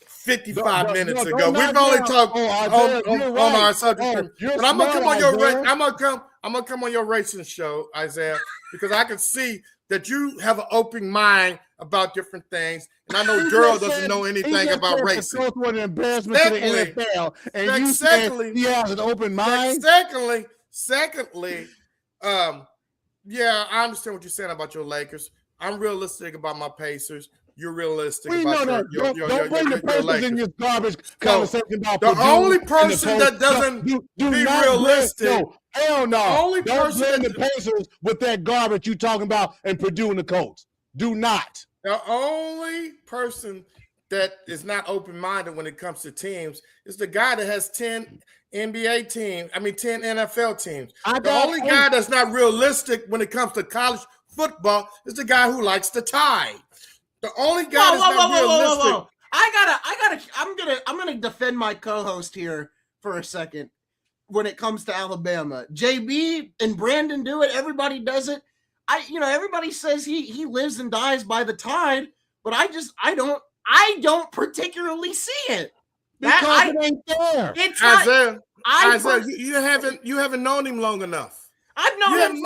55 minutes ago. We've only talked on our subject. But I'm gonna come on your I'm gonna come on your racing show, Isaiah, because I can see that you have an open mind about different things, and I know Daryl doesn't know anything about racing. The was an embarrassment to the NFL, and you said he has an open mind. Secondly, I understand what you're saying about your Lakers. I'm realistic about my Pacers. You're realistic about your don't bring the Pacers in this garbage conversation about the only person that doesn't be realistic. Hell no. The only don't person blend the Pacers with that garbage you talking about and Purdue and the Colts. Do not. The only person that is not open-minded when it comes to teams is the guy that has 10 NBA teams. 10 NFL teams. The only guy that's not realistic when it comes to college football is the guy who likes to tie. The only guy that's not realistic. I'm gonna defend my co-host here for a second. when it comes to Alabama. JB and Brandon do it. Everybody does it. Everybody says he lives and dies by the Tide, but I don't particularly see it. Because it ain't there. It's Isaiah, you haven't known him long enough. I've known him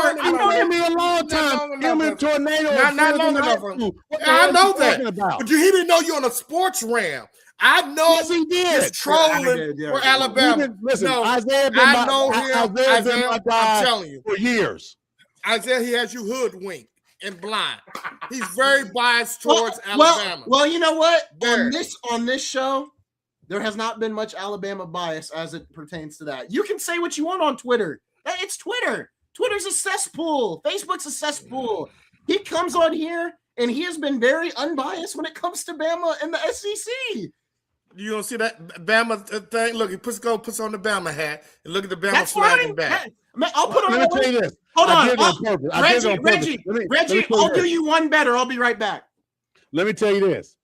a long time. Him in Tornado. Not long enough. I know that. But he didn't know you on a sports ram. I know he did. He's trolling for Alabama. Listen, no, Isaiah I know him. Isaiah, I'm telling you. For years. Isaiah, he has you hoodwinked and blind. He's very biased towards Alabama. Well, you know what? On this show, there has not been much Alabama bias as it pertains to that. You can say what you want on Twitter. It's Twitter. Twitter's a cesspool. Facebook's a cesspool. He comes on here, and he has been very unbiased when it comes to Bama and the SEC. You don't see that Bama thing? Look, he puts on the Bama hat and look at the Bama That's flag fine. in back. I'll put on. Let me tell you this. Hold on, Reggie. I'll do you one better. I'll be right back. Let me tell you this.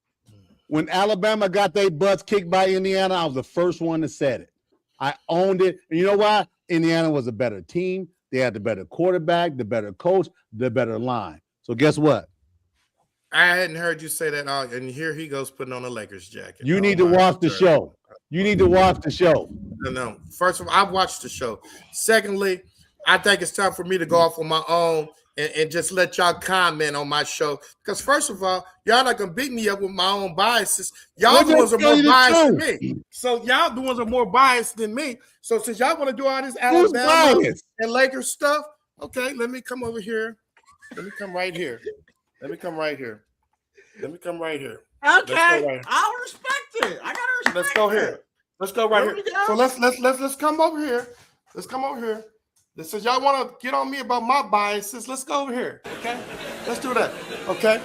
When Alabama got their butts kicked by Indiana, I was the first one that said it. I owned it. And you know why? Indiana was a better team. They had the better quarterback, the better coach, the better line. So guess what? I hadn't heard you say that. And here he goes putting on a Lakers jacket. You need to watch the show. You need to watch the show. No. First of all, I've watched the show. Secondly, I think it's time for me to go off on my own and just let y'all comment on my show. Because first of all, y'all not going to beat me up with my own biases. Y'all the ones are more biased than me. So y'all the ones are more biased than me. So since y'all want to do all this Alabama and Lakers stuff, okay, let me come over here. Let me come right here. Okay, I'll respect it. I gotta respect. Let's go here. Let's go right here. So let's come over here. Let's come over here. Since y'all want to get on me about my biases, let's go over here. Okay, let's do that. Okay.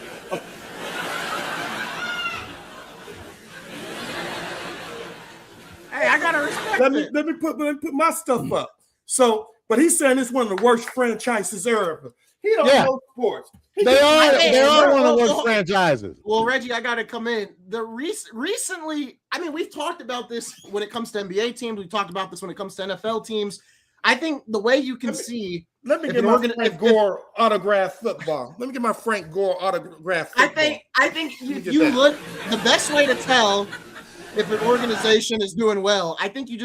Hey, I gotta respect it. Let me put my stuff up. So, but he's saying it's one of the worst franchises ever. He don't know sports. They are one of the worst franchises. Well, Reggie, I got to come in. Recently, I mean, we've talked about this when it comes to NBA teams. We've talked about this when it comes to NFL teams. I think the way you can see. Let me get my Frank Gore autographed football. Let me get my Frank Gore autographed football. I think you look. The best way to tell if an organization is doing well, I think you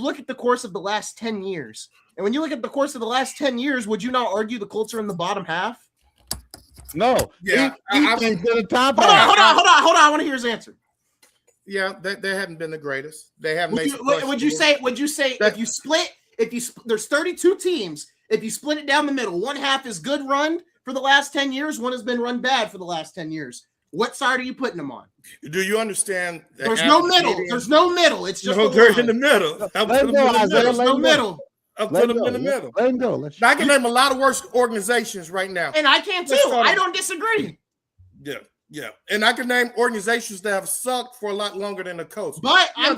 look at the course of the last 10 years. And when you look at the course of the last 10 years, would you not argue the Colts are in the bottom half? No. Yeah. I think they're the top half. Hold on. I want to hear his answer. Yeah, they haven't been the greatest. They haven't would you say if there's 32 teams, if you split it down the middle, one half is good run for the last 10 years, one has been run bad for the last 10 years. What side are you putting them on? Do you understand? There's no middle. There's no middle. It's just they're in the middle. There's no middle. Up to them in the middle. Let him go. I can name a lot of worse organizations right now. And I can too. I don't disagree. Yeah. And I can name organizations that have sucked for a lot longer than the Colts. But I'm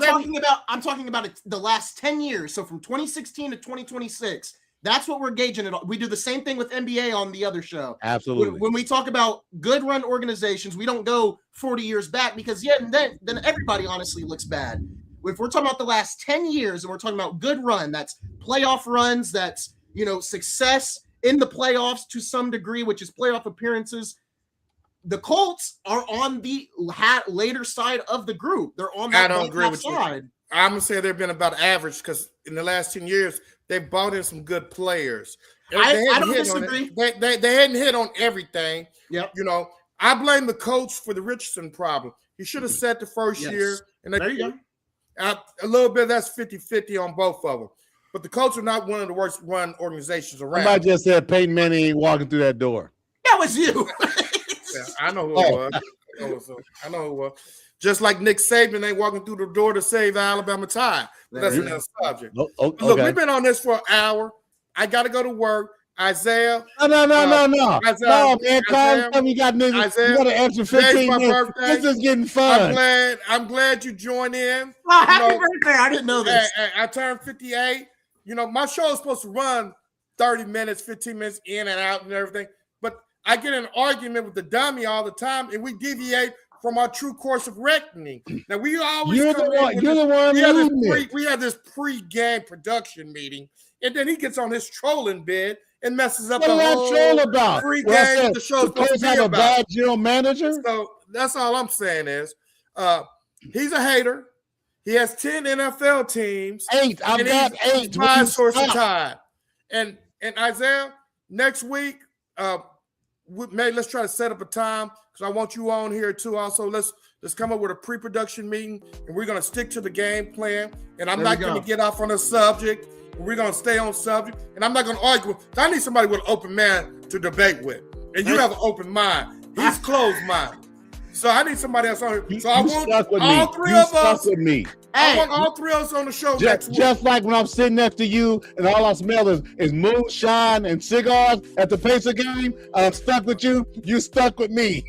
talking about the last 10 years. So from 2016 to 2026, that's what we're gauging it on. We do the same thing with NBA on the other show. Absolutely. When we talk about good run organizations, we don't go 40 years back because then everybody honestly looks bad. If we're talking about the last 10 years and we're talking about good run, that's playoff runs, that's, success in the playoffs to some degree, which is playoff appearances. The Colts are on the later side of the group. They're on that side. I'm going to say they've been about average because in the last 10 years, they've bought in some good players. I don't disagree. They hadn't hit on everything. Yep. I blame the coach for the Richardson problem. He should have set the first year. And there you go. A little bit, that's 50-50 on both of them. But the Colts are not one of the worst run organizations around. Somebody just said Peyton Manning ain't walking through that door. That was you. Yeah, I know who it was. I know who it was. Just like Nick Saban ain't walking through the door to save the Alabama Tide. That's another subject. Okay. Look, we've been on this for an hour. I got to go to work. Isaiah. No. Isaiah, no, man. Call you got niggas. Isaiah, you got an extra 15 minutes. This is getting fun. I'm glad you joined in. Oh, happy birthday. I didn't know this. I turned 58. My show is supposed to run 30 minutes, 15 minutes in and out and everything. But I get in an argument with the dummy all the time, and we deviate from our true course of reckoning. Now we always You're the one leading it. we had this pre-game production meeting, and then he gets on his trolling bed and messes up What the did I whole troll about? pre-game the show's the Colts have a bad general manager. So that's all I'm saying is he's a hater. He has 10 NFL teams. 8. I've got 8. 5 sources of time. And Isaiah, next week, let's try to set up a time because I want you on here too. Also, let's come up with a pre-production meeting, and we're gonna stick to the game plan. And I'm not gonna get off on a subject. We're gonna stay on subject, and I'm not gonna argue. I need somebody with an open mind to debate with, and you have an open mind. He's closed-minded, so I need somebody else on here. So I want all three of us. With me. I want all 3 of us on the show next week. Just like when I'm sitting next to you and all I smell is moonshine and cigars at the Pacer game, I'm stuck with you. You stuck with me.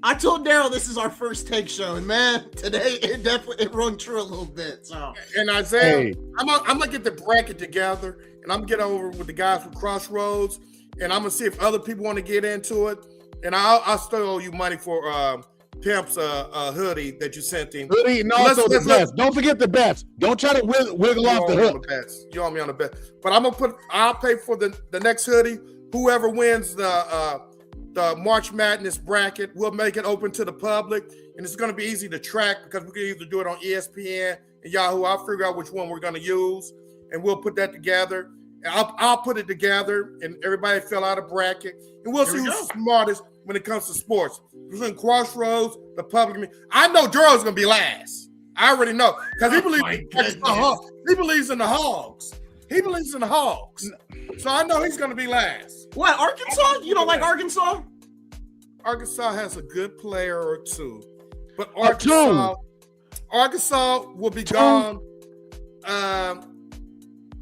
I told Daryl this is our first take show, and man, today it rung true a little bit. So, and Isaiah, I'm gonna get the bracket together, and I'm gonna get over with the guys from Crossroads, and I'm gonna see if other people want to get into it. And I'll still owe you money for Pimp's hoodie that you sent him. Hoodie and also the bets. Don't forget the bets. Don't try to wiggle off the hook. You owe me on the bet. But I'll pay for the next hoodie. Whoever wins the March Madness bracket, we'll make it open to the public. And it's going to be easy to track because we can either do it on ESPN and Yahoo. I'll figure out which one we're going to use, and we'll put that together. I'll put it together, and everybody fill out a bracket, and we'll see who's smartest when it comes to sports. Between Crossroads, the public. I know Durrell's gonna be last. I already know because he believes in the Hogs. He believes in the Hogs, so I know he's gonna be last. What, Arkansas? You don't like Arkansas? Arkansas has a good player or two, but Arkansas will be gone.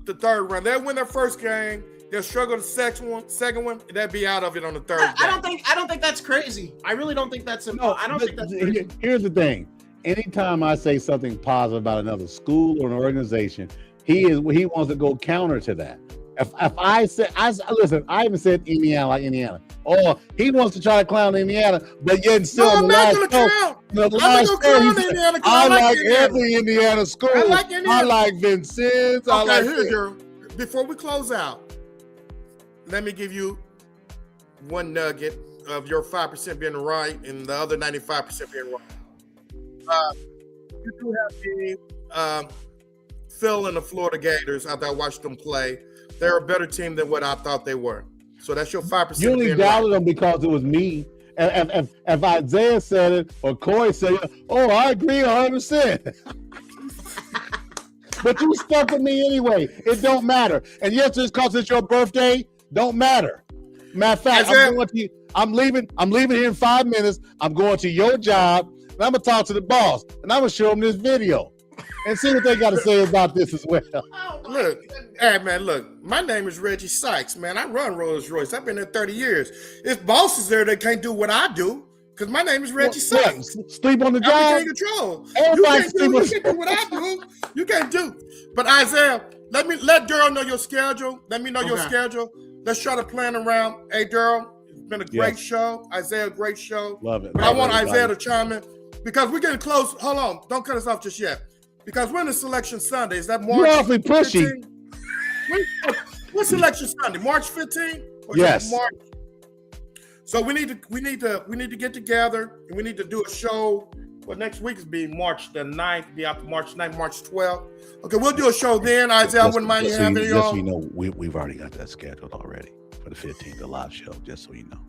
The third round. They'll win their first game. They'll struggle the second one, and they'll be out of it on the third game. I don't think that's crazy. I really don't think that's I don't think that's crazy. Here's the thing. Anytime I say something positive about another school or an organization, he wants to go counter to that. If I said, listen, I even said Indiana like Indiana. Or he wants to try to clown Indiana, but yet still I'm not going to clown. I like every Indiana school. I like Vincennes. Before we close out, let me give you one nugget of your 5% being right and the other 95% being wrong. You do have the Phil and the Florida Gators. After I watched them play, they're a better team than what I thought they were. So that's your 5%. You only doubted them because it was me. If Isaiah said it or Corey said it, I agree 100%. But you stuck with me anyway. It don't matter. And yes, just because it's your birthday, don't matter. Matter of fact, I'm leaving here in 5 minutes. I'm going to your job, and I'm gonna talk to the boss, and I'm gonna show them this video and see what they got to say about this as well. Look, my name is Reggie Sykes, man. I run Rolls Royce. I've been there 30 years. If bosses there that can't do what I do, because my name is Reggie Sykes. Sleep on the job. Control. You can't do what I do. You can't do. But Isaiah, let Daryl know your schedule. Let me know your schedule. Let's try to plan around. Hey, Daryl, it's been a great show. Isaiah, great show. Love it. But I want Isaiah to chime in because we're getting close. Hold on. Don't cut us off just yet. Because when is Selection Sunday? Is that March? You're awfully pushy. What's Selection Sunday? March 15th? Yes. March? So we need to get together and we need to do a show. Well, next week is be March the 9th, be after March 9th, March 12th. Okay, we'll do a show then. Isaiah, I wouldn't mind you having it on. Just so you know, we've already got that scheduled already for the 15th, the live show, just so you know.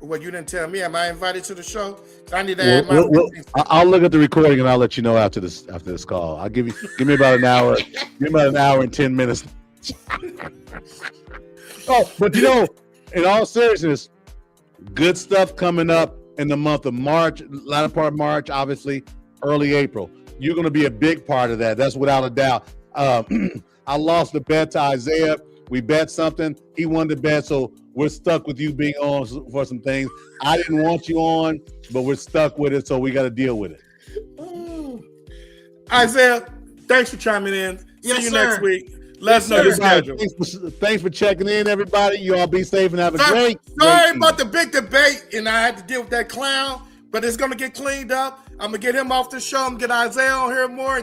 Well, you didn't tell me. Am I invited to the show? I need to add my. I'll look at the recording and I'll let you know after this call. I'll give me about an hour. Give me about an hour and 10 minutes. But in all seriousness, good stuff coming up in the month of March, latter part of March, obviously, early April. You're going to be a big part of that. That's without a doubt. I lost the bet to Isaiah. We bet something. He won the bet, so we're stuck with you being on for some things. I didn't want you on, but we're stuck with it, so we got to deal with it. Isaiah, thanks for chiming in. See you next week. Let us know your Everybody, schedule. thanks for checking in, everybody. You all be safe and have a great Sorry evening. about the big debate, and I had to deal with that clown, but it's going to get cleaned up. I'm going to get him off the show. I'm going to get Isaiah on here more.